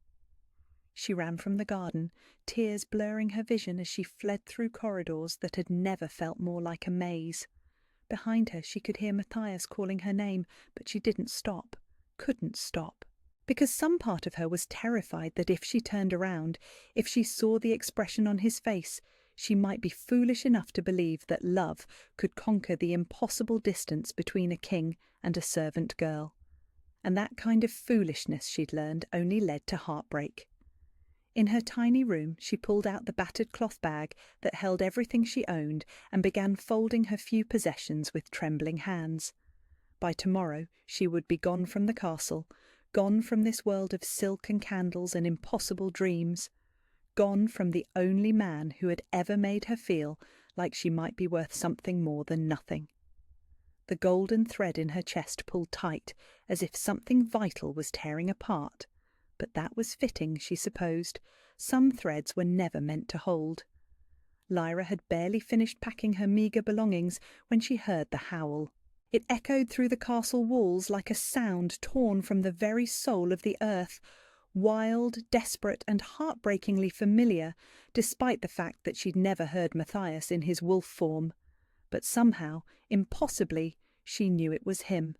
She ran from the garden, tears blurring her vision as she fled through corridors that had never felt more like a maze. Behind her she could hear Matthias calling her name, but she didn't stop, couldn't stop. Because some part of her was terrified that if she turned around, if she saw the expression on his face, she might be foolish enough to believe that love could conquer the impossible distance between a king and a servant girl. And that kind of foolishness, she'd learned, only led to heartbreak. In her tiny room, she pulled out the battered cloth bag that held everything she owned and began folding her few possessions with trembling hands. By tomorrow she would be gone from the castle, gone from this world of silk and candles and impossible dreams, gone from the only man who had ever made her feel like she might be worth something more than nothing. The golden thread in her chest pulled tight, as if something vital was tearing apart. But that was fitting, she supposed. Some threads were never meant to hold. Lyra had barely finished packing her meagre belongings when she heard the howl. It echoed through the castle walls like a sound torn from the very soul of the earth, wild, desperate, and heartbreakingly familiar, despite the fact that she'd never heard Matthias in his wolf form. But somehow, impossibly, she knew it was him.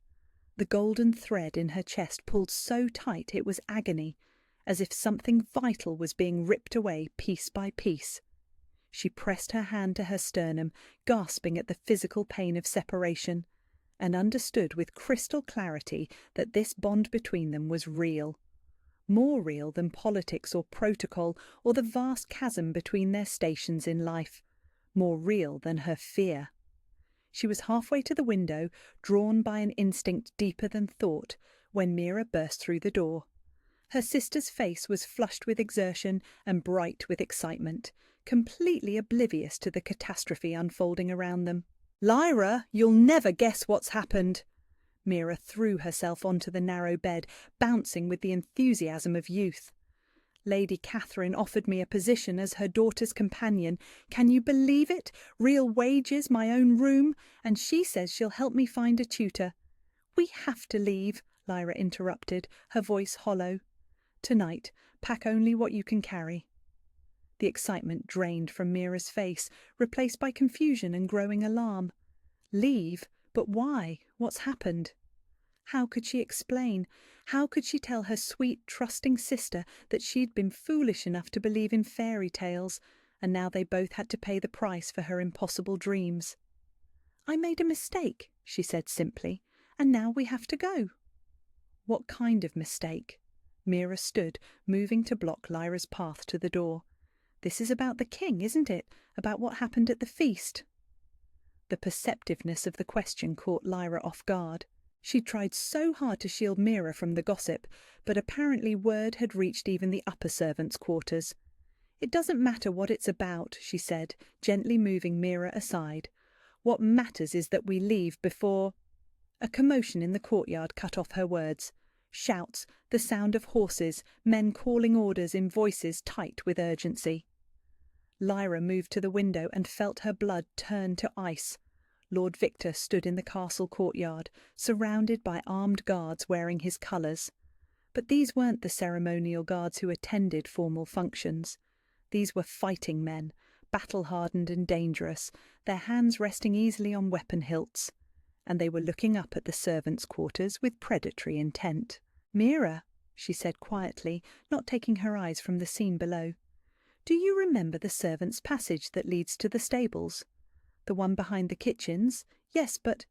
The golden thread in her chest pulled so tight it was agony, as if something vital was being ripped away piece by piece. She pressed her hand to her sternum, gasping at the physical pain of separation, and understood with crystal clarity that this bond between them was real. More real than politics or protocol or the vast chasm between their stations in life. More real than her fear. She was halfway to the window, drawn by an instinct deeper than thought, when Mira burst through the door. Her sister's face was flushed with exertion and bright with excitement, completely oblivious to the catastrophe unfolding around them. "Lyra, you'll never guess what's happened!" Mira threw herself onto the narrow bed, bouncing with the enthusiasm of youth. "Lady Catherine offered me a position as her daughter's companion. Can you believe it? Real wages, my own room, and she says she'll help me find a tutor." "We have to leave," Lyra interrupted, her voice hollow. "Tonight, pack only what you can carry." The excitement drained from Mira's face, replaced by confusion and growing alarm. Leave? But why? What's happened? How could she explain? How could she tell her sweet, trusting sister that she'd been foolish enough to believe in fairy tales, and now they both had to pay the price for her impossible dreams? "I made a mistake," she said simply, and now we have to go." "What kind of mistake?" Mira stood, moving to block Lyra's path to the door. "This is about the king, isn't it? About what happened at the feast?" The perceptiveness of the question caught Lyra off guard. She tried so hard to shield Mira from the gossip, but apparently word had reached even the upper servants' quarters. "It doesn't matter what it's about," she said, gently moving Mira aside. "What matters is that we leave before—" A commotion in the courtyard cut off her words. Shouts, the sound of horses, men calling orders in voices tight with urgency. Lyra moved to the window and felt her blood turn to ice. Lord Victor stood in the castle courtyard, surrounded by armed guards wearing his colours. But these weren't the ceremonial guards who attended formal functions. These were fighting men, battle-hardened and dangerous, their hands resting easily on weapon hilts. And they were looking up at the servants' quarters with predatory intent. "Mira," she said quietly, not taking her eyes from the scene below, "do you remember the servants' passage that leads to the stables? The one behind the kitchens? Yes, but—"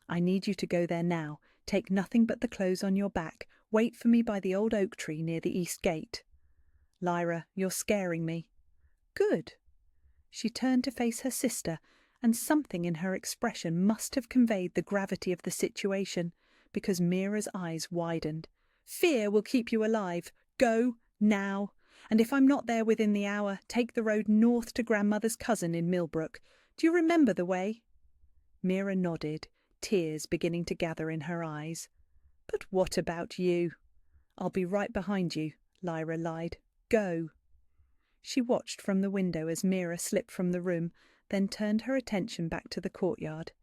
"I need you to go there now. Take nothing but the clothes on your back. Wait for me by the old oak tree near the east gate." "Lyra, you're scaring me." "Good." She turned to face her sister, and something in her expression must have conveyed the gravity of the situation, because Mira's eyes widened. "Fear will keep you alive. Go, now. And if I'm not there within the hour, take the road north to grandmother's cousin in Millbrook. Do you remember the way?" Mira nodded, tears beginning to gather in her eyes. "But what about you?" "I'll be right behind you," Lyra lied. "Go." She watched from the window as Mira slipped from the room, then turned her attention back to the courtyard.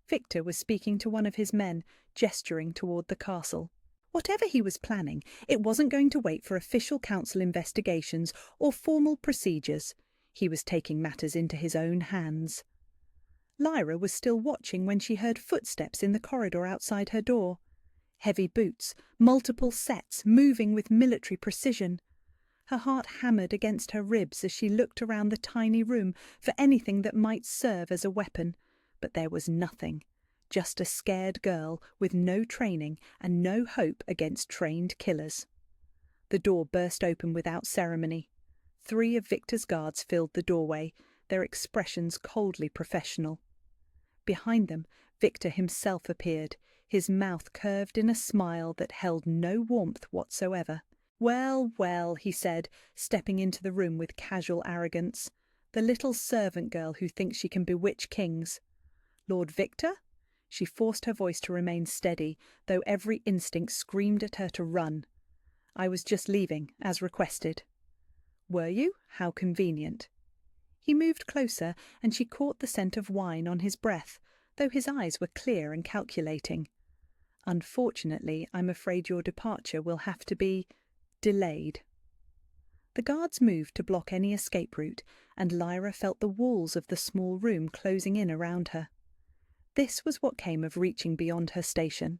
Victor was speaking to one of his men, gesturing toward the castle. Whatever he was planning, it wasn't going to wait for official council investigations or formal procedures. He was taking matters into his own hands. Lyra was still watching when she heard footsteps in the corridor outside her door. Heavy boots, multiple sets, moving with military precision. Her heart hammered against her ribs as she looked around the tiny room for anything that might serve as a weapon, but there was nothing. Just a scared girl with no training and no hope against trained killers. The door burst open without ceremony. 3 of Victor's guards filled the doorway, their expressions coldly professional. Behind them, Victor himself appeared, his mouth curved in a smile that held no warmth whatsoever. "Well, well," he said, stepping into the room with casual arrogance. "The little servant girl who thinks she can bewitch kings. Lord Victor?" She forced her voice to remain steady, though every instinct screamed at her to run. "I was just leaving, as requested." "Were you? How convenient." He moved closer, and she caught the scent of wine on his breath, though his eyes were clear and calculating. "Unfortunately, I'm afraid your departure will have to be delayed." The guards moved to block any escape route, and Lyra felt the walls of the small room closing in around her. This was what came of reaching beyond her station.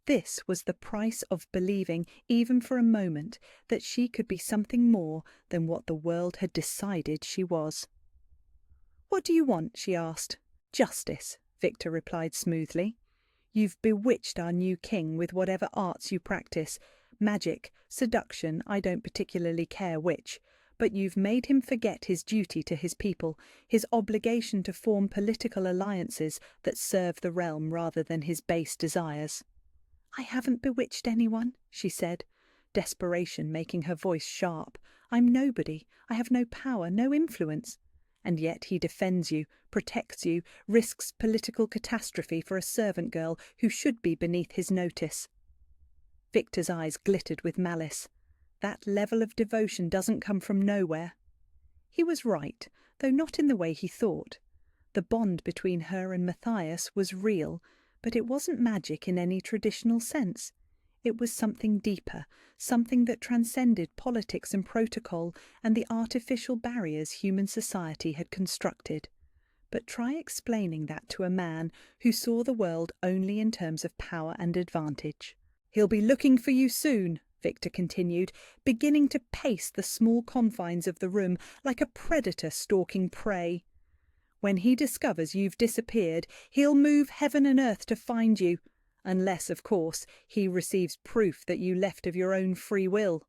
This was the price of believing, even for a moment, that she could be something more than what the world had decided she was. "What do you want?" she asked. "Justice," Victor replied smoothly. "You've bewitched our new king with whatever arts you practice. Magic, seduction, I don't particularly care which. But you've made him forget his duty to his people, his obligation to form political alliances that serve the realm rather than his base desires." "I haven't bewitched anyone," she said, desperation making her voice sharp. "I'm nobody. I have no power, no influence. And yet he defends you, protects you, risks political catastrophe for a servant girl who should be beneath his notice." Victor's eyes glittered with malice. That level of devotion doesn't come from nowhere. He was right, though not in the way he thought. The bond between her and Matthias was real, but it wasn't magic in any traditional sense. It was something deeper, something that transcended politics and protocol and the artificial barriers human society had constructed. But try explaining that to a man who saw the world only in terms of power and advantage. "He'll be looking for you soon," Victor continued, beginning to pace the small confines of the room like a predator stalking prey. "When he discovers you've disappeared, he'll move heaven and earth to find you. Unless, of course, he receives proof that you left of your own free will."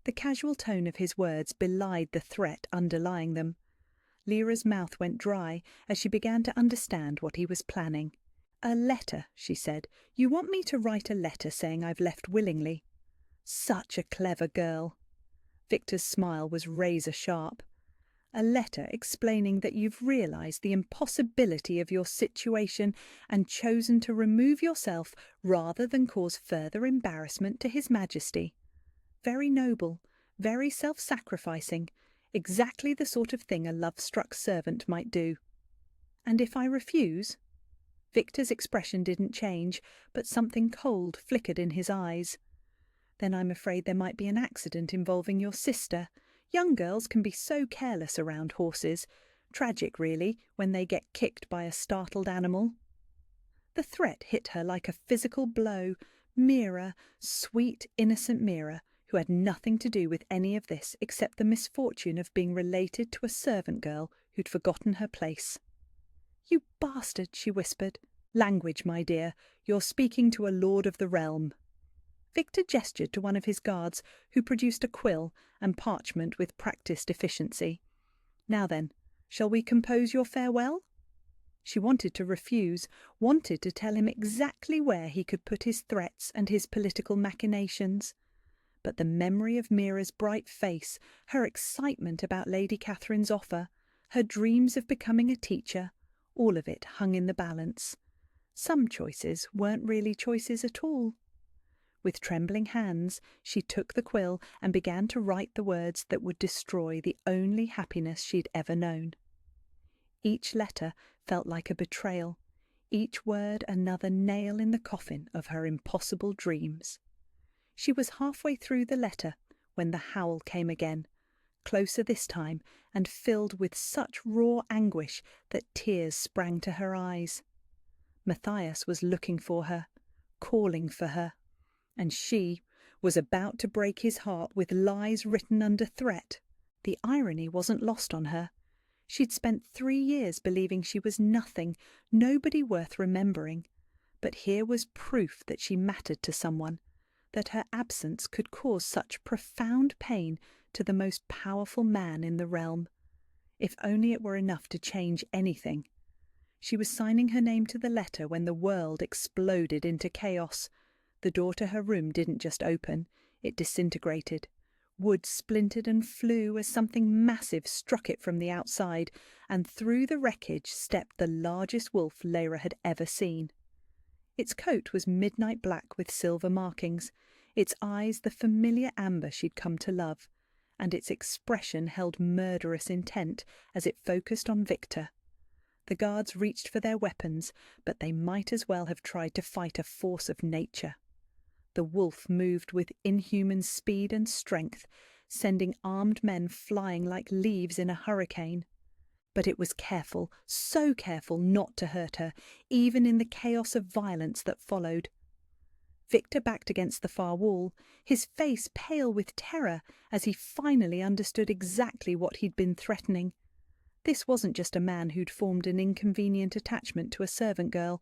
The casual tone of his words belied the threat underlying them. Lyra's mouth went dry as she began to understand what he was planning. "A letter," she said. "You want me to write a letter saying I've left willingly?" Such a clever girl. Victor's smile was razor-sharp. "A letter explaining that you've realized the impossibility of your situation and chosen to remove yourself rather than cause further embarrassment to His Majesty. Very noble, very self-sacrificing, exactly the sort of thing a love-struck servant might do." "And if I refuse?" Victor's expression didn't change, but something cold flickered in his eyes. "Then I'm afraid there might be an accident involving your sister. Young girls can be so careless around horses. Tragic, really, when they get kicked by a startled animal." The threat hit her like a physical blow. Mira, sweet, innocent Mira, who had nothing to do with any of this except the misfortune of being related to a servant girl who'd forgotten her place. "You bastard," she whispered. "Language, my dear. You're speaking to a lord of the realm." Victor gestured to one of his guards, who produced a quill and parchment with practised efficiency. "Now then, shall we compose your farewell?" She wanted to refuse, wanted to tell him exactly where he could put his threats and his political machinations. But the memory of Mira's bright face, her excitement about Lady Catherine's offer, her dreams of becoming a teacher, all of it hung in the balance. Some choices weren't really choices at all. With trembling hands, she took the quill and began to write the words that would destroy the only happiness she'd ever known. Each letter felt like a betrayal, each word another nail in the coffin of her impossible dreams. She was halfway through the letter when the howl came again, closer this time and filled with such raw anguish that tears sprang to her eyes. Matthias was looking for her, calling for her, and she was about to break his heart with lies written under threat. The irony wasn't lost on her. She'd spent 3 years believing she was nothing, nobody worth remembering. But here was proof that she mattered to someone, that her absence could cause such profound pain to the most powerful man in the realm. If only it were enough to change anything. She was signing her name to the letter when the world exploded into chaos. The door to her room didn't just open, it disintegrated. Wood splintered and flew as something massive struck it from the outside, and through the wreckage stepped the largest wolf Lyra had ever seen. Its coat was midnight black with silver markings, its eyes the familiar amber she'd come to love, and its expression held murderous intent as it focused on Victor. The guards reached for their weapons, but they might as well have tried to fight a force of nature. The wolf moved with inhuman speed and strength, sending armed men flying like leaves in a hurricane. But it was careful, so careful not to hurt her, even in the chaos of violence that followed. Victor backed against the far wall, his face pale with terror as he finally understood exactly what he'd been threatening. This wasn't just a man who'd formed an inconvenient attachment to a servant girl.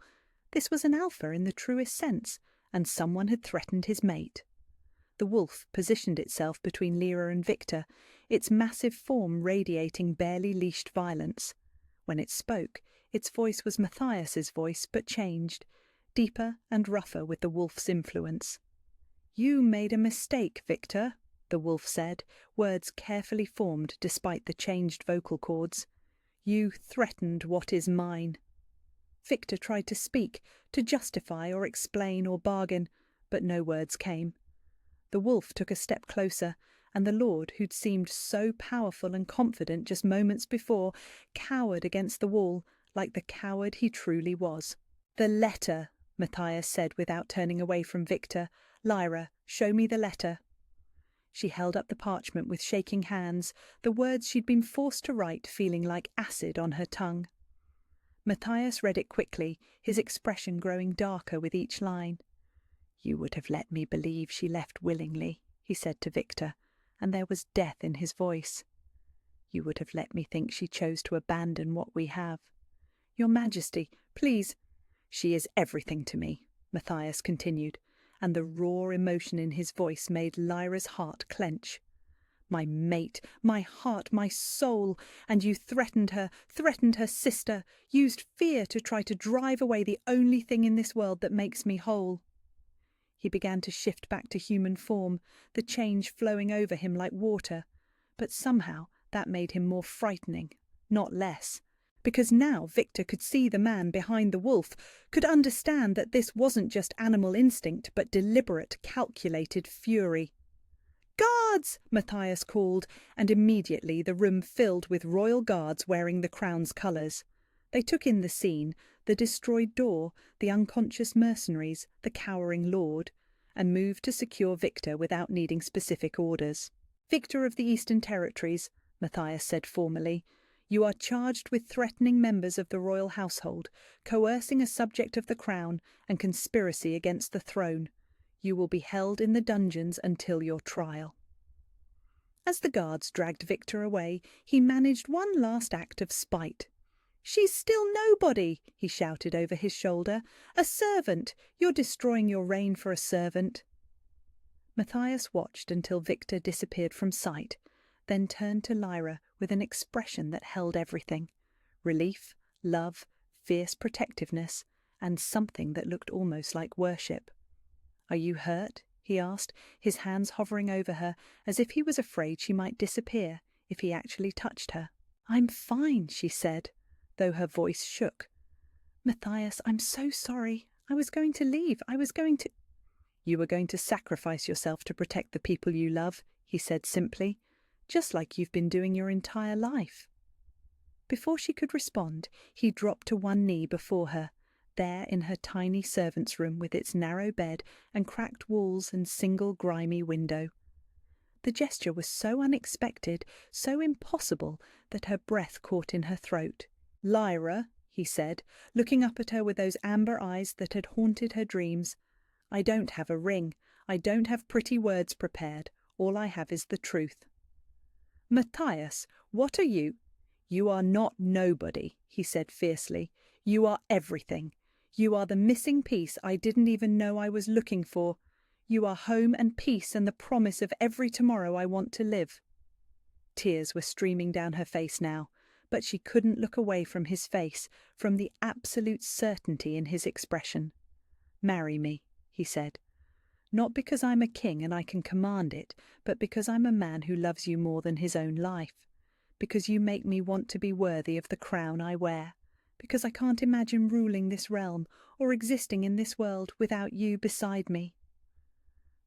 This was an alpha in the truest sense, and someone had threatened his mate. The wolf positioned itself between Lyra and Victor, its massive form radiating barely leashed violence. When it spoke, its voice was Matthias's voice, but changed, deeper and rougher with the wolf's influence. "You made a mistake, Victor," the wolf said, words carefully formed despite the changed vocal cords. "You threatened what is mine." Victor tried to speak, to justify or explain or bargain, but no words came. The wolf took a step closer, and the lord, who'd seemed so powerful and confident just moments before, cowered against the wall like the coward he truly was. "The letter," Matthias said without turning away from Victor. "Lyra, show me the letter." She held up the parchment with shaking hands, the words she'd been forced to write feeling like acid on her tongue. Matthias read it quickly, his expression growing darker with each line. "You would have let me believe she left willingly," he said to Victor, and there was death in his voice. "You would have let me think she chose to abandon what we have. Your Majesty, please." "She is everything to me," Matthias continued, and the raw emotion in his voice made Lyra's heart clench. My mate, my heart, my soul, and you threatened her sister, used fear to try to drive away the only thing in this world that makes me whole. He began to shift back to human form, the change flowing over him like water, but somehow that made him more frightening, not less. Because now Victor could see the man behind the wolf, could understand that this wasn't just animal instinct but deliberate, calculated fury. "Guards!" Matthias called, and immediately the room filled with royal guards wearing the crown's colours. They took in the scene, the destroyed door, the unconscious mercenaries, the cowering lord, and moved to secure Victor without needing specific orders. "Victor of the Eastern Territories," Matthias said formally, "you are charged with threatening members of the royal household, coercing a subject of the crown, and conspiracy against the throne. You will be held in the dungeons until your trial." As the guards dragged Victor away, he managed one last act of spite. "She's still nobody," he shouted over his shoulder. "A servant! You're destroying your reign for a servant." Matthias watched until Victor disappeared from sight, then turned to Lyra with an expression that held everything: relief, love, fierce protectiveness, and something that looked almost like worship. "Are you hurt?" he asked, his hands hovering over her as if he was afraid she might disappear if he actually touched her. "I'm fine," she said, though her voice shook. "Matthias, I'm so sorry. I was going to leave. You were going to sacrifice yourself to protect the people you love," he said simply, "just like you've been doing your entire life." Before she could respond, he dropped to one knee before her, there in her tiny servant's room with its narrow bed and cracked walls and single grimy window. The gesture was so unexpected, so impossible, that her breath caught in her throat. "Lyra," he said, looking up at her with those amber eyes that had haunted her dreams, "I don't have a ring. I don't have pretty words prepared. All I have is the truth." "Matthias, what are you—" "You are not nobody," he said fiercely. "You are everything. You are the missing piece I didn't even know I was looking for. You are home and peace and the promise of every tomorrow I want to live." Tears were streaming down her face now, but she couldn't look away from his face, from the absolute certainty in his expression. "Marry me," he said. "Not because I'm a king and I can command it, but because I'm a man who loves you more than his own life. Because you make me want to be worthy of the crown I wear. Because I can't imagine ruling this realm or existing in this world without you beside me."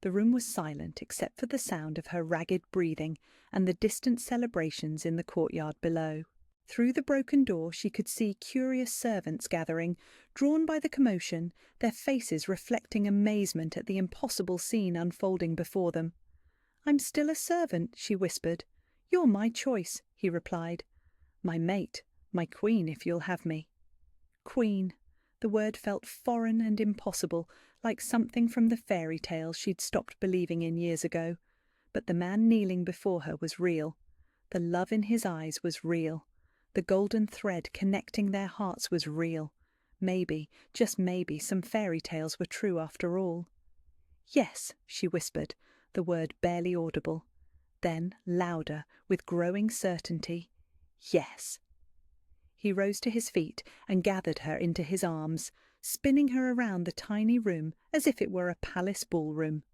The room was silent except for the sound of her ragged breathing and the distant celebrations in the courtyard below. Through the broken door she could see curious servants gathering, drawn by the commotion, their faces reflecting amazement at the impossible scene unfolding before them. "I'm still a servant," she whispered. "You're my choice," he replied. "My mate, my queen, if you'll have me." Queen. The word felt foreign and impossible, like something from the fairy tales she'd stopped believing in years ago. But the man kneeling before her was real. The love in his eyes was real. The golden thread connecting their hearts was real. Maybe, just maybe, some fairy tales were true after all. "Yes," she whispered, the word barely audible. Then, louder, with growing certainty, "Yes." He rose to his feet and gathered her into his arms, spinning her around the tiny room as if it were a palace ballroom.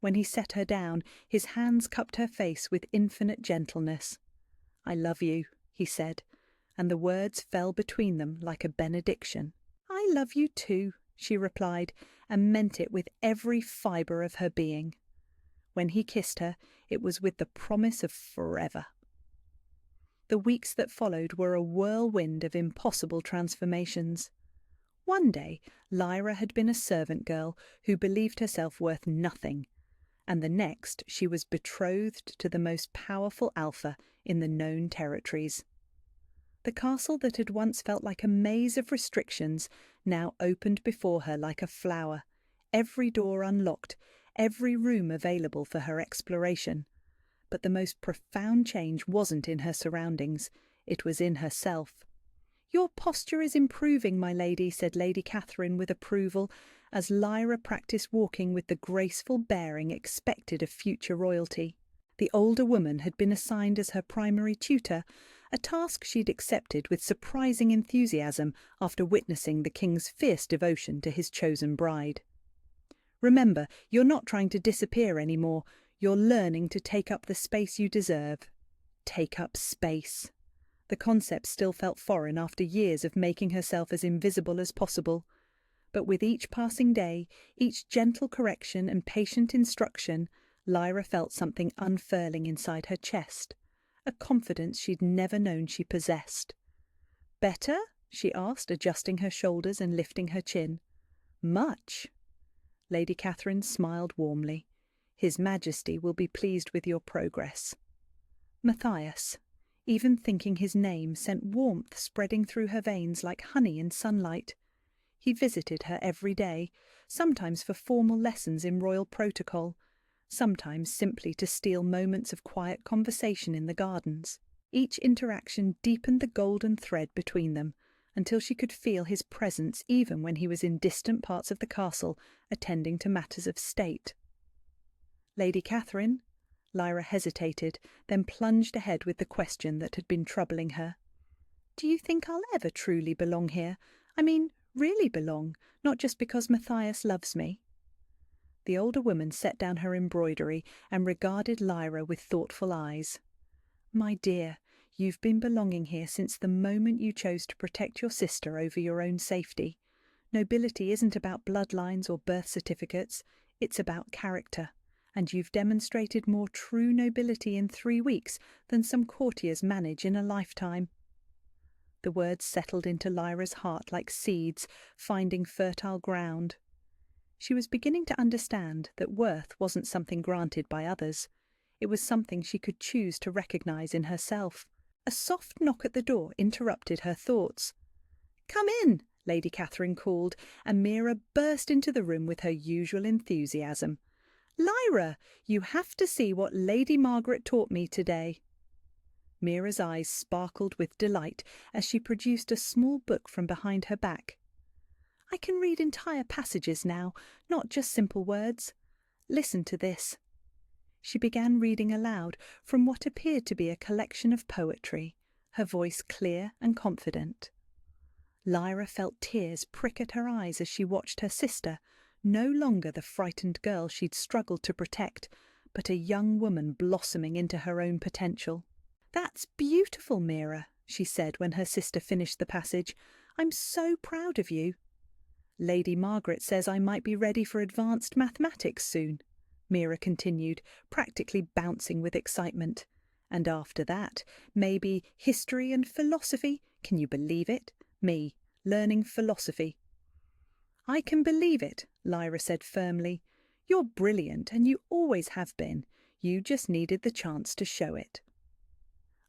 When he set her down, his hands cupped her face with infinite gentleness. "I love you," he said, and the words fell between them like a benediction. "I love you too," she replied, and meant it with every fibre of her being. When he kissed her, it was with the promise of forever. The weeks that followed were a whirlwind of impossible transformations. One day, Lyra had been a servant girl who believed herself worth nothing, and the next she was betrothed to the most powerful alpha in the known territories. The castle that had once felt like a maze of restrictions now opened before her like a flower, every door unlocked, every room available for her exploration. But the most profound change wasn't in her surroundings, it was in herself. "Your posture is improving, my lady," said Lady Catherine with approval, as Lyra practiced walking with the graceful bearing expected of future royalty. The older woman had been assigned as her primary tutor, a task she'd accepted with surprising enthusiasm after witnessing the king's fierce devotion to his chosen bride. "Remember, you're not trying to disappear anymore. You're learning to take up the space you deserve." Take up space. The concept still felt foreign after years of making herself as invisible as possible. But with each passing day, each gentle correction and patient instruction, Lyra felt something unfurling inside her chest, a confidence she'd never known she possessed. "Better?" she asked, adjusting her shoulders and lifting her chin. "Much." Lady Catherine smiled warmly. "His Majesty will be pleased with your progress." Matthias. Even thinking his name sent warmth spreading through her veins like honey in sunlight. He visited her every day, sometimes for formal lessons in royal protocol, sometimes simply to steal moments of quiet conversation in the gardens. Each interaction deepened the golden thread between them, until she could feel his presence even when he was in distant parts of the castle, attending to matters of state. "Lady Catherine?" Lyra hesitated, then plunged ahead with the question that had been troubling her. "Do you think I'll ever truly belong here? I mean, really belong, not just because Matthias loves me?" The older woman set down her embroidery and regarded Lyra with thoughtful eyes. "My dear, you've been belonging here since the moment you chose to protect your sister over your own safety. Nobility isn't about bloodlines or birth certificates, it's about character. And you've demonstrated more true nobility in 3 weeks than some courtiers manage in a lifetime." The words settled into Lyra's heart like seeds, finding fertile ground. She was beginning to understand that worth wasn't something granted by others. It was something she could choose to recognize in herself. A soft knock at the door interrupted her thoughts. "Come in," Lady Catherine called, and Mira burst into the room with her usual enthusiasm. "Lyra, you have to see what Lady Margaret taught me today." Mira's eyes sparkled with delight as she produced a small book from behind her back. "I can read entire passages now, not just simple words. Listen to this." She began reading aloud from what appeared to be a collection of poetry, her voice clear and confident. Lyra felt tears prick at her eyes as she watched her sister, no longer the frightened girl she'd struggled to protect, but a young woman blossoming into her own potential. "That's beautiful, Mira," she said when her sister finished the passage. "I'm so proud of you." "Lady Margaret says I might be ready for advanced mathematics soon," Mira continued, practically bouncing with excitement. "And after that, maybe history and philosophy. Can you believe it? Me, learning philosophy." "I can believe it," Lyra said firmly. "You're brilliant, and you always have been. You just needed the chance to show it."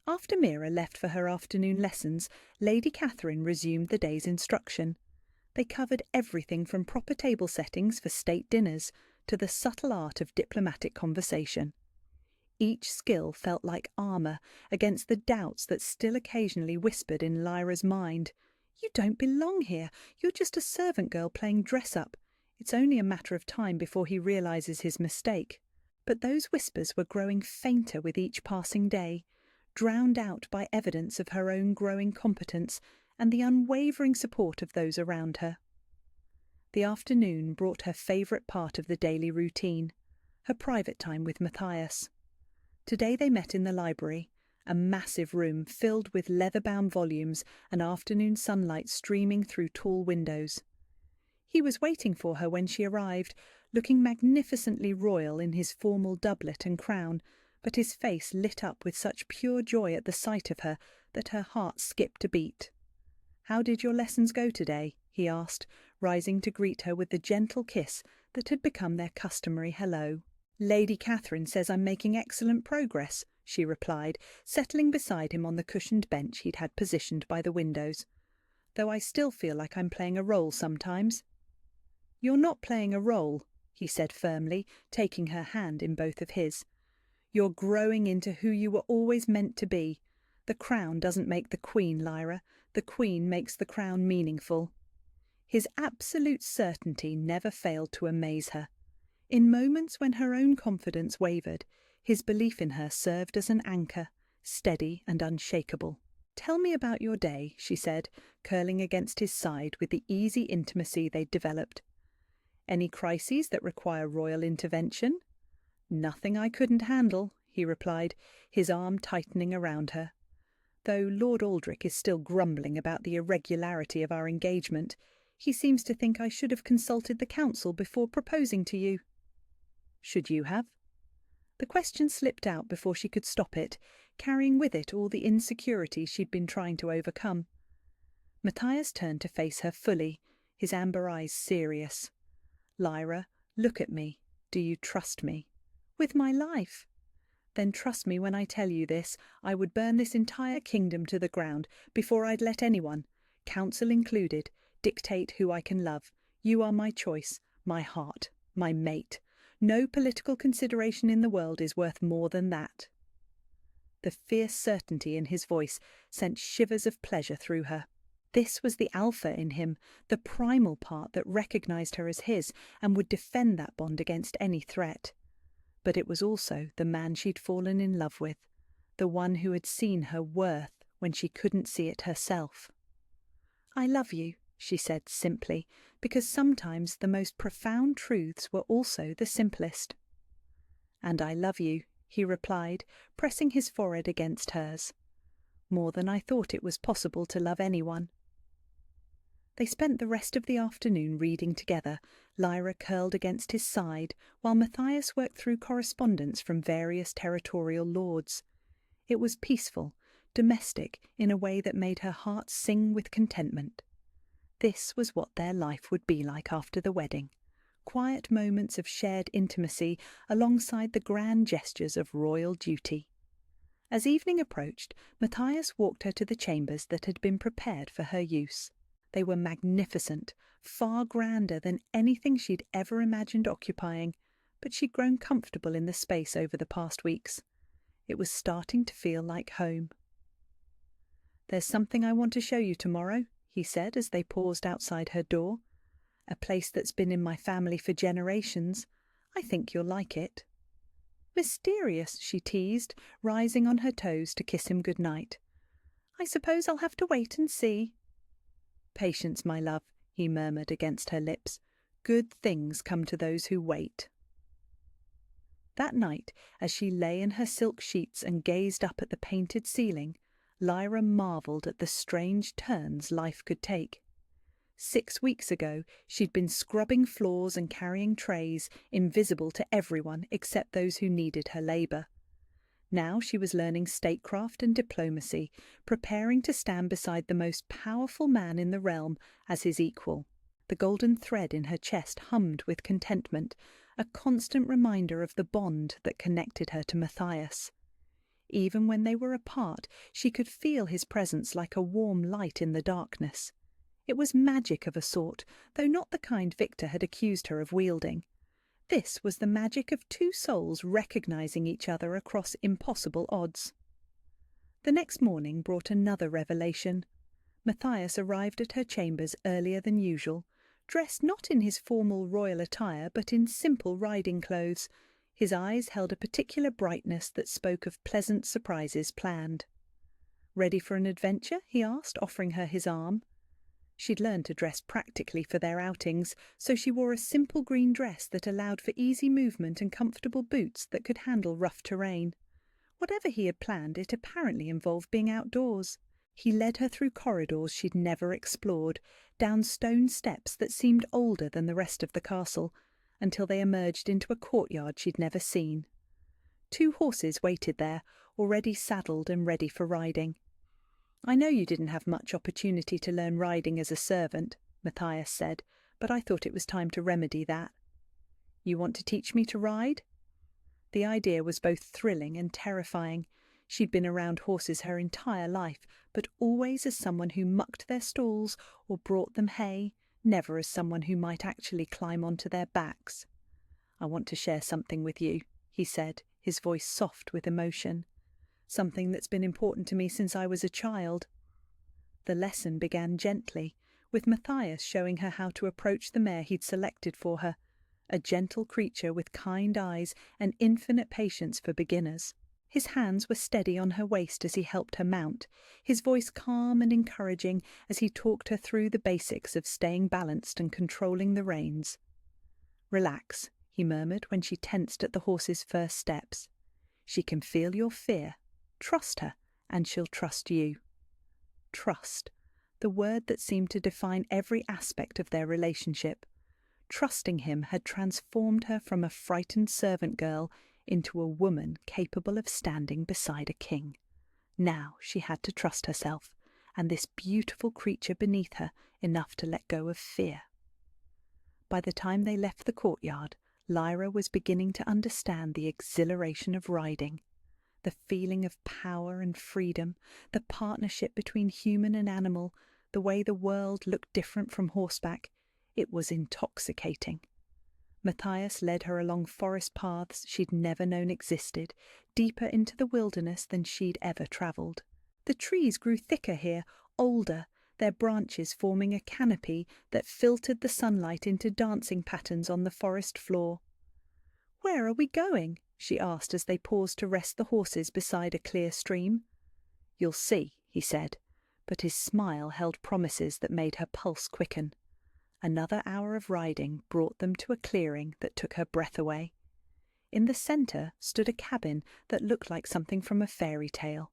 After Mira left for her afternoon lessons, Lady Catherine resumed the day's instruction. They covered everything from proper table settings for state dinners to the subtle art of diplomatic conversation. Each skill felt like armour against the doubts that still occasionally whispered in Lyra's mind. "You don't belong here. You're just a servant girl playing dress-up. It's only a matter of time before he realises his mistake." But those whispers were growing fainter with each passing day, drowned out by evidence of her own growing competence and the unwavering support of those around her. The afternoon brought her favourite part of the daily routine, her private time with Matthias. Today they met in the library, a massive room filled with leather-bound volumes and afternoon sunlight streaming through tall windows. He was waiting for her when she arrived, looking magnificently royal in his formal doublet and crown, but his face lit up with such pure joy at the sight of her that her heart skipped a beat. "How did your lessons go today?" he asked, rising to greet her with the gentle kiss that had become their customary hello. "Lady Catherine says I'm making excellent progress," she replied, settling beside him on the cushioned bench he'd had positioned by the windows. "Though I still feel like I'm playing a role sometimes." "You're not playing a role," he said firmly, taking her hand in both of his. "You're growing into who you were always meant to be. The crown doesn't make the queen, Lyra. The queen makes the crown meaningful." His absolute certainty never failed to amaze her. In moments when her own confidence wavered, his belief in her served as an anchor, steady and unshakable. "Tell me about your day," she said, curling against his side with the easy intimacy they'd developed. "Any crises that require royal intervention?" "Nothing I couldn't handle," he replied, his arm tightening around her. "Though Lord Aldrich is still grumbling about the irregularity of our engagement, he seems to think I should have consulted the council before proposing to you." "Should you have?" The question slipped out before she could stop it, carrying with it all the insecurities she'd been trying to overcome. Matthias turned to face her fully, his amber eyes serious. "Lyra, look at me. Do you trust me?" "With my life." "Then trust me when I tell you this. I would burn this entire kingdom to the ground before I'd let anyone, council included, dictate who I can love. You are my choice, my heart, my mate. No political consideration in the world is worth more than that." The fierce certainty in his voice sent shivers of pleasure through her. This was the alpha in him, the primal part that recognized her as his and would defend that bond against any threat. But it was also the man she'd fallen in love with, the one who had seen her worth when she couldn't see it herself. "I love you," she said simply, because sometimes the most profound truths were also the simplest. "And I love you," he replied, pressing his forehead against hers. "More than I thought it was possible to love anyone." They spent the rest of the afternoon reading together, Lyra curled against his side, while Matthias worked through correspondence from various territorial lords. It was peaceful, domestic, in a way that made her heart sing with contentment. This was what their life would be like after the wedding. Quiet moments of shared intimacy alongside the grand gestures of royal duty. As evening approached, Matthias walked her to the chambers that had been prepared for her use. They were magnificent, far grander than anything she'd ever imagined occupying, but she'd grown comfortable in the space over the past weeks. It was starting to feel like home. "There's something I want to show you tomorrow," he said as they paused outside her door. "A place that's been in my family for generations. I think you'll like it." "Mysterious," she teased, rising on her toes to kiss him good night. "I suppose I'll have to wait and see." "Patience, my love," he murmured against her lips. "Good things come to those who wait." That night, as she lay in her silk sheets and gazed up at the painted ceiling, Lyra marvelled at the strange turns life could take. 6 weeks ago, she'd been scrubbing floors and carrying trays, invisible to everyone except those who needed her labour. Now she was learning statecraft and diplomacy, preparing to stand beside the most powerful man in the realm as his equal. The golden thread in her chest hummed with contentment, a constant reminder of the bond that connected her to Matthias. Even when they were apart, she could feel his presence like a warm light in the darkness. It was magic of a sort, though not the kind Victor had accused her of wielding. This was the magic of two souls recognizing each other across impossible odds. The next morning brought another revelation. Matthias arrived at her chambers earlier than usual, dressed not in his formal royal attire but in simple riding clothes. His eyes held a particular brightness that spoke of pleasant surprises planned. "Ready for an adventure?" he asked, offering her his arm. She'd learned to dress practically for their outings, so she wore a simple green dress that allowed for easy movement and comfortable boots that could handle rough terrain. Whatever he had planned, it apparently involved being outdoors. He led her through corridors she'd never explored, down stone steps that seemed older than the rest of the castle, until they emerged into a courtyard she'd never seen. 2 horses waited there, already saddled and ready for riding. "I know you didn't have much opportunity to learn riding as a servant," Matthias said, "but I thought it was time to remedy that." "You want to teach me to ride?" The idea was both thrilling and terrifying. She'd been around horses her entire life, but always as someone who mucked their stalls or brought them hay, never as someone who might actually climb onto their backs. "I want to share something with you," he said, his voice soft with emotion. "Something that's been important to me since I was a child." The lesson began gently, with Matthias showing her how to approach the mare he'd selected for her, a gentle creature with kind eyes and infinite patience for beginners. His hands were steady on her waist as he helped her mount, his voice calm and encouraging as he talked her through the basics of staying balanced and controlling the reins. "Relax," he murmured when she tensed at the horse's first steps. "She can feel your fear. Trust her, and she'll trust you." Trust, the word that seemed to define every aspect of their relationship. Trusting him had transformed her from a frightened servant girl into a woman capable of standing beside a king. Now she had to trust herself, and this beautiful creature beneath her enough to let go of fear. By the time they left the courtyard, Lyra was beginning to understand the exhilaration of riding, the feeling of power and freedom, the partnership between human and animal, the way the world looked different from horseback. It was intoxicating. Matthias led her along forest paths she'd never known existed, deeper into the wilderness than she'd ever travelled. The trees grew thicker here, older, their branches forming a canopy that filtered the sunlight into dancing patterns on the forest floor. "Where are we going?" she asked as they paused to rest the horses beside a clear stream. "You'll see," he said, but his smile held promises that made her pulse quicken. Another hour of riding brought them to a clearing that took her breath away. In the centre stood a cabin that looked like something from a fairy tale,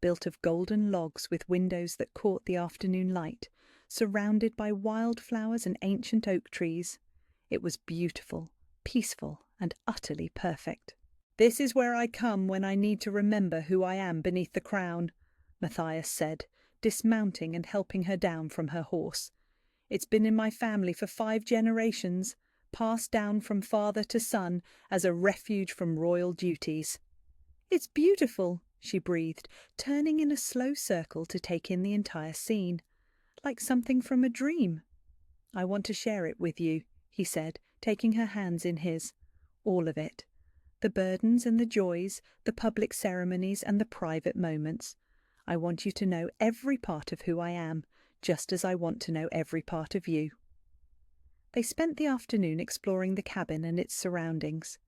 built of golden logs with windows that caught the afternoon light, surrounded by wildflowers and ancient oak trees. It was beautiful, peaceful, and utterly perfect. "This is where I come when I need to remember who I am beneath the crown," Matthias said, dismounting and helping her down from her horse. "It's been in my family for 5 generations, passed down from father to son as a refuge from royal duties." "It's beautiful," she breathed, turning in a slow circle to take in the entire scene, like something from a dream. "I want to share it with you," he said, taking her hands in his. "All of it. The burdens and the joys, the public ceremonies and the private moments. I want you to know every part of who I am, just as I want to know every part of you." They spent the afternoon exploring the cabin and its surroundings.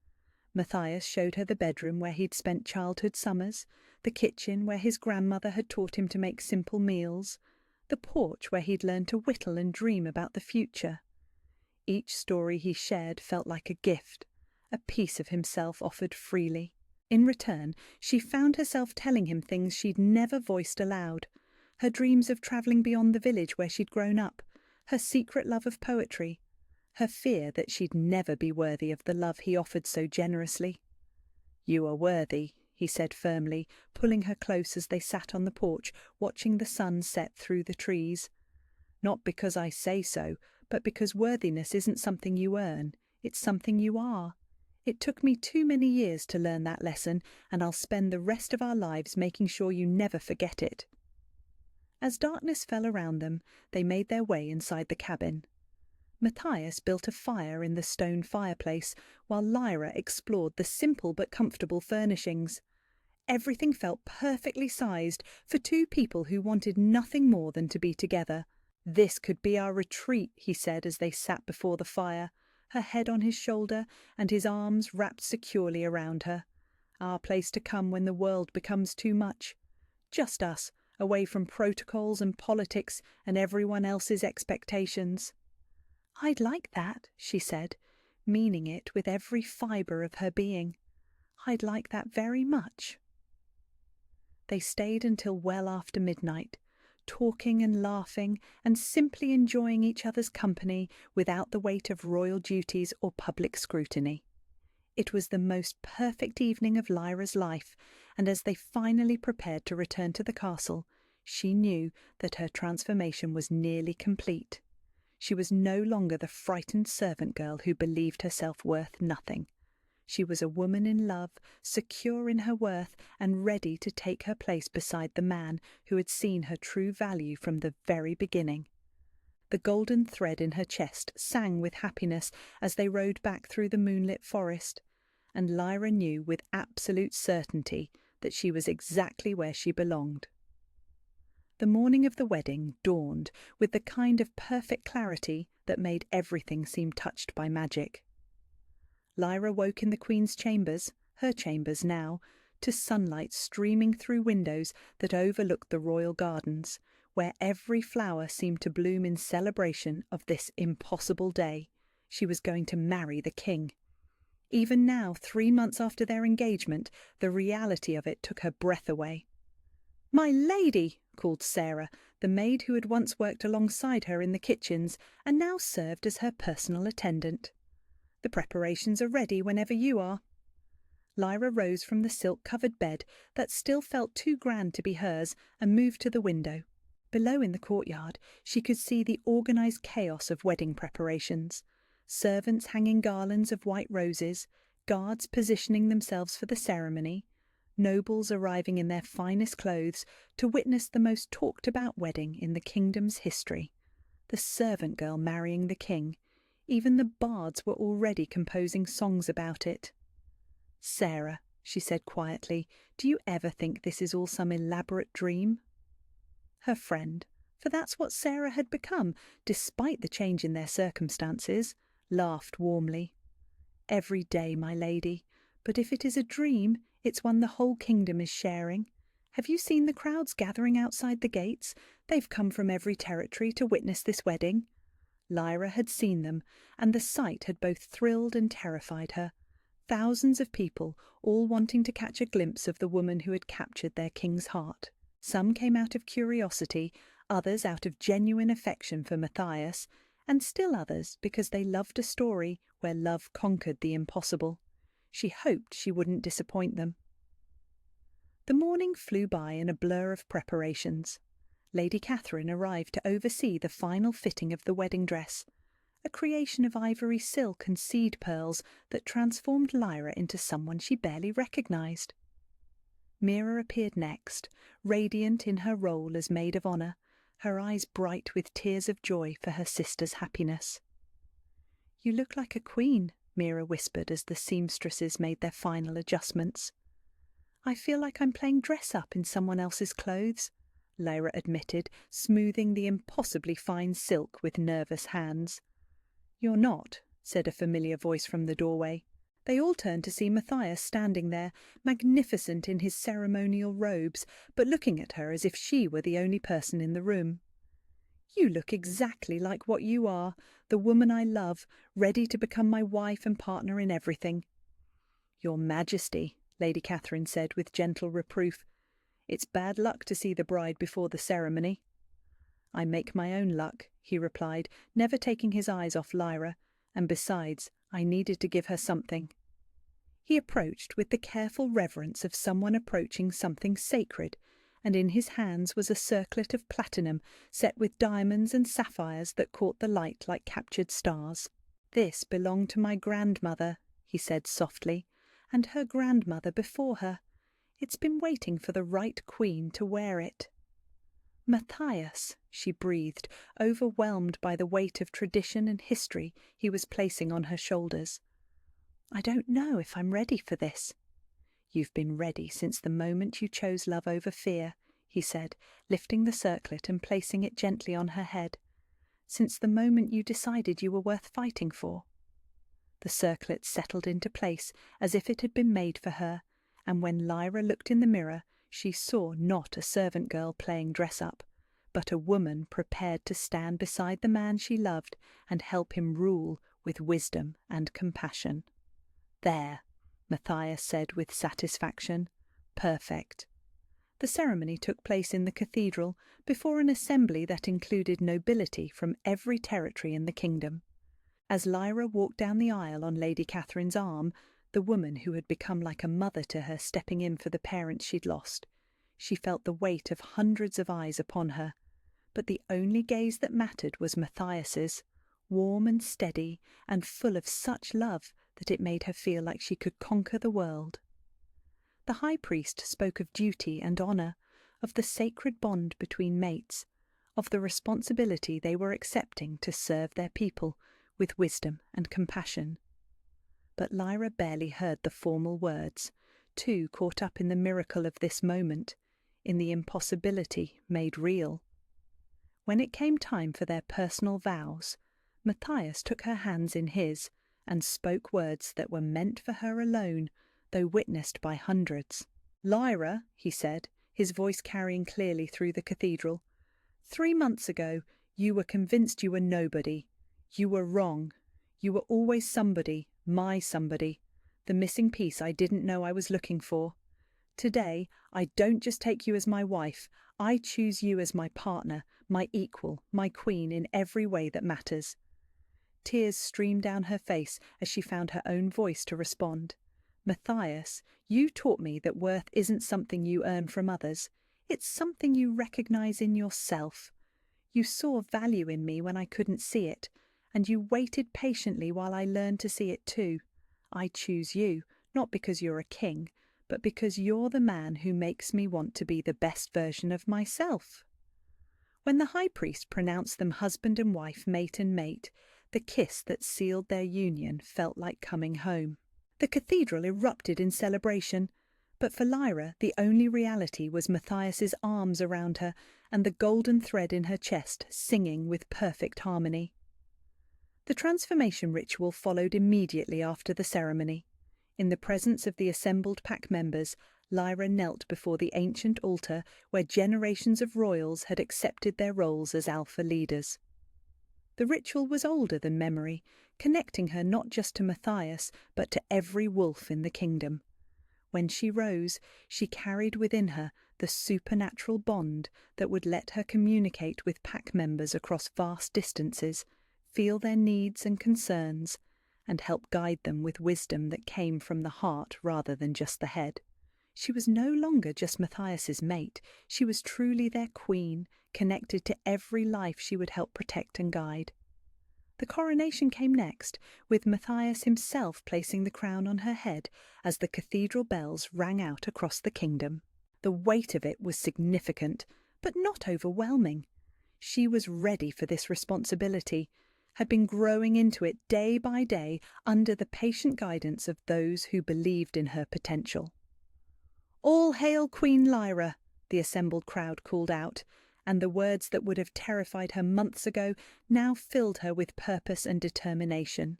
Matthias showed her the bedroom where he'd spent childhood summers, the kitchen where his grandmother had taught him to make simple meals, the porch where he'd learned to whittle and dream about the future. Each story he shared felt like a gift, a piece of himself offered freely. In return, she found herself telling him things she'd never voiced aloud, her dreams of travelling beyond the village where she'd grown up, her secret love of poetry, her fear that she'd never be worthy of the love he offered so generously. "You are worthy," he said firmly, pulling her close as they sat on the porch, watching the sun set through the trees. "Not because I say so, but because worthiness isn't something you earn, it's something you are. It took me too many years to learn that lesson, and I'll spend the rest of our lives making sure you never forget it." As darkness fell around them, they made their way inside the cabin. Matthias built a fire in the stone fireplace, while Lyra explored the simple but comfortable furnishings. Everything felt perfectly sized for 2 people who wanted nothing more than to be together. "This could be our retreat," he said as they sat before the fire, her head on his shoulder and his arms wrapped securely around her. "Our place to come when the world becomes too much. Just us, away from protocols and politics and everyone else's expectations." "I'd like that," she said, meaning it with every fibre of her being. "I'd like that very much." They stayed until well after midnight, talking and laughing and simply enjoying each other's company without the weight of royal duties or public scrutiny. It was the most perfect evening of Lyra's life, and as they finally prepared to return to the castle, she knew that her transformation was nearly complete. She was no longer the frightened servant girl who believed herself worth nothing. She was a woman in love, secure in her worth, and ready to take her place beside the man who had seen her true value from the very beginning. The golden thread in her chest sang with happiness as they rode back through the moonlit forest, and Lyra knew with absolute certainty that she was exactly where she belonged. The morning of the wedding dawned with the kind of perfect clarity that made everything seem touched by magic. Lyra woke in the Queen's chambers, her chambers now, to sunlight streaming through windows that overlooked the royal gardens, where every flower seemed to bloom in celebration of this impossible day. She was going to marry the king. Even now, 3 months after their engagement, the reality of it took her breath away. "My lady!" called Sarah, the maid who had once worked alongside her in the kitchens and now served as her personal attendant. "The preparations are ready whenever you are." Lyra rose from the silk-covered bed that still felt too grand to be hers and moved to the window. Below in the courtyard, she could see the organised chaos of wedding preparations. Servants hanging garlands of white roses, guards positioning themselves for the ceremony, nobles arriving in their finest clothes to witness the most talked-about wedding in the kingdom's history. The servant girl marrying the king. Even the bards were already composing songs about it. "Sarah," she said quietly, "do you ever think this is all some elaborate dream?" Her friend, for that's what Sarah had become, despite the change in their circumstances, laughed warmly. "Every day, my lady. But if it is a dream, it's one the whole kingdom is sharing. Have you seen the crowds gathering outside the gates? They've come from every territory to witness this wedding." Lyra had seen them, and the sight had both thrilled and terrified her. Thousands of people, all wanting to catch a glimpse of the woman who had captured their king's heart. Some came out of curiosity, others out of genuine affection for Matthias, and still others because they loved a story where love conquered the impossible. She hoped she wouldn't disappoint them. The morning flew by in a blur of preparations. Lady Catherine arrived to oversee the final fitting of the wedding dress, a creation of ivory silk and seed pearls that transformed Lyra into someone she barely recognised. Mira appeared next, radiant in her role as maid of honour, her eyes bright with tears of joy for her sister's happiness. "You look like a queen," Mira whispered as the seamstresses made their final adjustments. "I feel like I'm playing dress-up in someone else's clothes," Lyra admitted, smoothing the impossibly fine silk with nervous hands. "You're not," said a familiar voice from the doorway. They all turned to see Matthias standing there, magnificent in his ceremonial robes, but looking at her as if she were the only person in the room. "You look exactly like what you are, the woman I love, ready to become my wife and partner in everything." "Your Majesty," Lady Catherine said with gentle reproof, "it's bad luck to see the bride before the ceremony." "I make my own luck," he replied, never taking his eyes off Lyra, "and besides, I needed to give her something." He approached with the careful reverence of someone approaching something sacred, and in his hands was a circlet of platinum set with diamonds and sapphires that caught the light like captured stars. "This belonged to my grandmother," he said softly, "and her grandmother before her. It's been waiting for the right queen to wear it." "Matthias," she breathed, overwhelmed by the weight of tradition and history he was placing on her shoulders. "I don't know if I'm ready for this." "You've been ready since the moment you chose love over fear," he said, lifting the circlet and placing it gently on her head. "Since the moment you decided you were worth fighting for." The circlet settled into place as if it had been made for her, and when Lyra looked in the mirror, she saw not a servant girl playing dress-up, but a woman prepared to stand beside the man she loved and help him rule with wisdom and compassion. "There," Matthias said with satisfaction. "Perfect." The ceremony took place in the cathedral before an assembly that included nobility from every territory in the kingdom. As Lyra walked down the aisle on Lady Catherine's arm, the woman who had become like a mother to her stepping in for the parents she'd lost, she felt the weight of hundreds of eyes upon her. But the only gaze that mattered was Matthias's, warm and steady and full of such love that it made her feel like she could conquer the world. The high priest spoke of duty and honour, of the sacred bond between mates, of the responsibility they were accepting to serve their people with wisdom and compassion. But Lyra barely heard the formal words, too caught up in the miracle of this moment. in the impossibility made real. When it came time for their personal vows, Matthias took her hands in his and spoke words that were meant for her alone, though witnessed by hundreds. "Lyra," he said, his voice carrying clearly through the cathedral, 3 months ago you were convinced you were nobody. You were wrong. You were always somebody, my somebody, the missing piece I didn't know I was looking for. Today, I don't just take you as my wife, I choose you as my partner, my equal, my queen in every way that matters." Tears streamed down her face as she found her own voice to respond. "Matthias, you taught me that worth isn't something you earn from others. It's something you recognize in yourself. You saw value in me when I couldn't see it, and you waited patiently while I learned to see it too. I choose you, not because you're a king, but because you're the man who makes me want to be the best version of myself." When the high priest pronounced them husband and wife, mate and mate, the kiss that sealed their union felt like coming home. The cathedral erupted in celebration, but for Lyra the only reality was Matthias's arms around her and the golden thread in her chest singing with perfect harmony. The transformation ritual followed immediately after the ceremony. In the presence of the assembled pack members, Lyra knelt before the ancient altar where generations of royals had accepted their roles as alpha leaders. The ritual was older than memory, connecting her not just to Matthias, but to every wolf in the kingdom. When she rose, she carried within her the supernatural bond that would let her communicate with pack members across vast distances, feel their needs and concerns, and help guide them with wisdom that came from the heart rather than just the head. She was no longer just Matthias's mate, she was truly their queen, connected to every life she would help protect and guide. The coronation came next, with Matthias himself placing the crown on her head as the cathedral bells rang out across the kingdom. The weight of it was significant, but not overwhelming. She was ready for this responsibility, had been growing into it day by day under the patient guidance of those who believed in her potential. "All hail Queen Lyra," the assembled crowd called out, and the words that would have terrified her months ago now filled her with purpose and determination.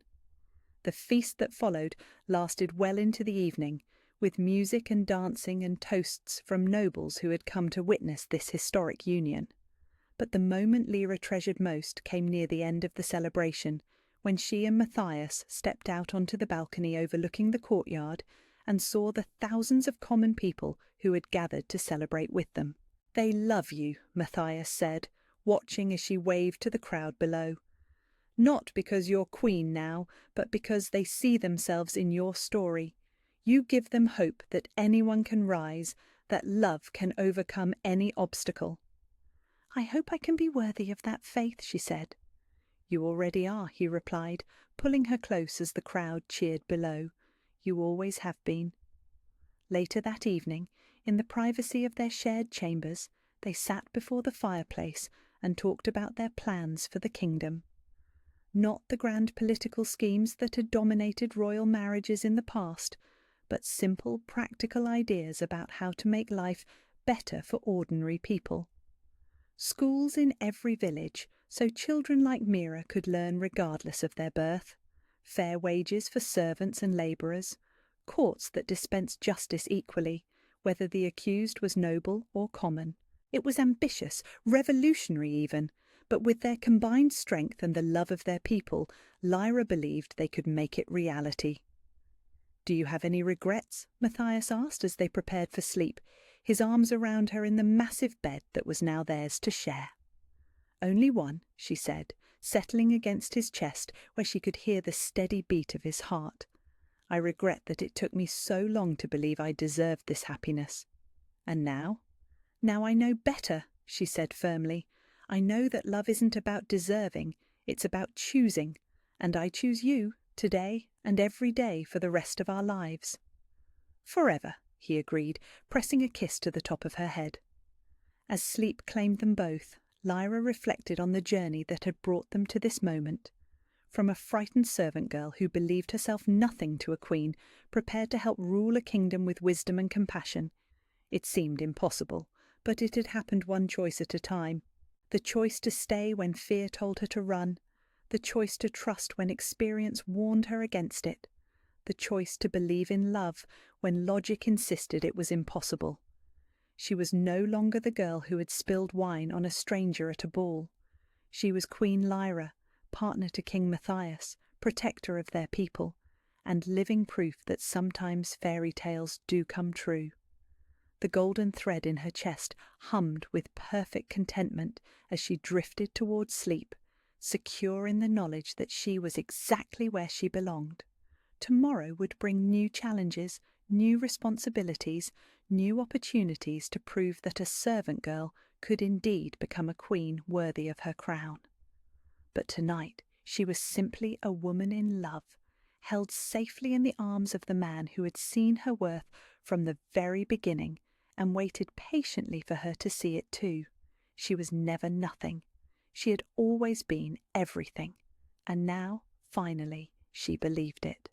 The feast that followed lasted well into the evening, with music and dancing and toasts from nobles who had come to witness this historic union. But the moment Lyra treasured most came near the end of the celebration, when she and Matthias stepped out onto the balcony overlooking the courtyard and saw the thousands of common people who had gathered to celebrate with them. "They love you," Matthias said, watching as she waved to the crowd below. "Not because you're queen now, but because they see themselves in your story. You give them hope that anyone can rise, that love can overcome any obstacle." "I hope I can be worthy of that faith," she said. "You already are," he replied, pulling her close as the crowd cheered below. "You always have been." Later that evening, in the privacy of their shared chambers, they sat before the fireplace and talked about their plans for the kingdom. Not the grand political schemes that had dominated royal marriages in the past, but simple, practical ideas about how to make life better for ordinary people. Schools in every village, so children like Mira could learn regardless of their birth. Fair wages for servants and labourers. Courts that dispensed justice equally, whether the accused was noble or common. It was ambitious, revolutionary even, but with their combined strength and the love of their people, Lyra believed they could make it reality. "Do you have any regrets?" Matthias asked as they prepared for sleep, his arms around her in the massive bed that was now theirs to share. "Only one," she said, settling against his chest where she could hear the steady beat of his heart. "I regret that it took me so long to believe I deserved this happiness. And now? Now I know better," she said firmly. "I know that love isn't about deserving, it's about choosing, and I choose you, today and every day for the rest of our lives." "Forever," he agreed, pressing a kiss to the top of her head. As sleep claimed them both, Lyra reflected on the journey that had brought them to this moment. From a frightened servant girl who believed herself nothing to a queen, prepared to help rule a kingdom with wisdom and compassion. It seemed impossible, But it had happened one choice at a time. The choice to stay when fear told her to run. The choice to trust when experience warned her against it. The choice to believe in love when logic insisted it was impossible. She was no longer the girl who had spilled wine on a stranger at a ball. She was Queen Lyra, partner to King Matthias, protector of their people, and living proof that sometimes fairy tales do come true. The golden thread in her chest hummed with perfect contentment as she drifted towards sleep, secure in the knowledge that she was exactly where she belonged. Tomorrow would bring new challenges, new responsibilities, new opportunities to prove that a servant girl could indeed become a queen worthy of her crown. But tonight she was simply a woman in love, held safely in the arms of the man who had seen her worth from the very beginning and waited patiently for her to see it too. She was never nothing. She had always been everything, and now, finally, she believed it.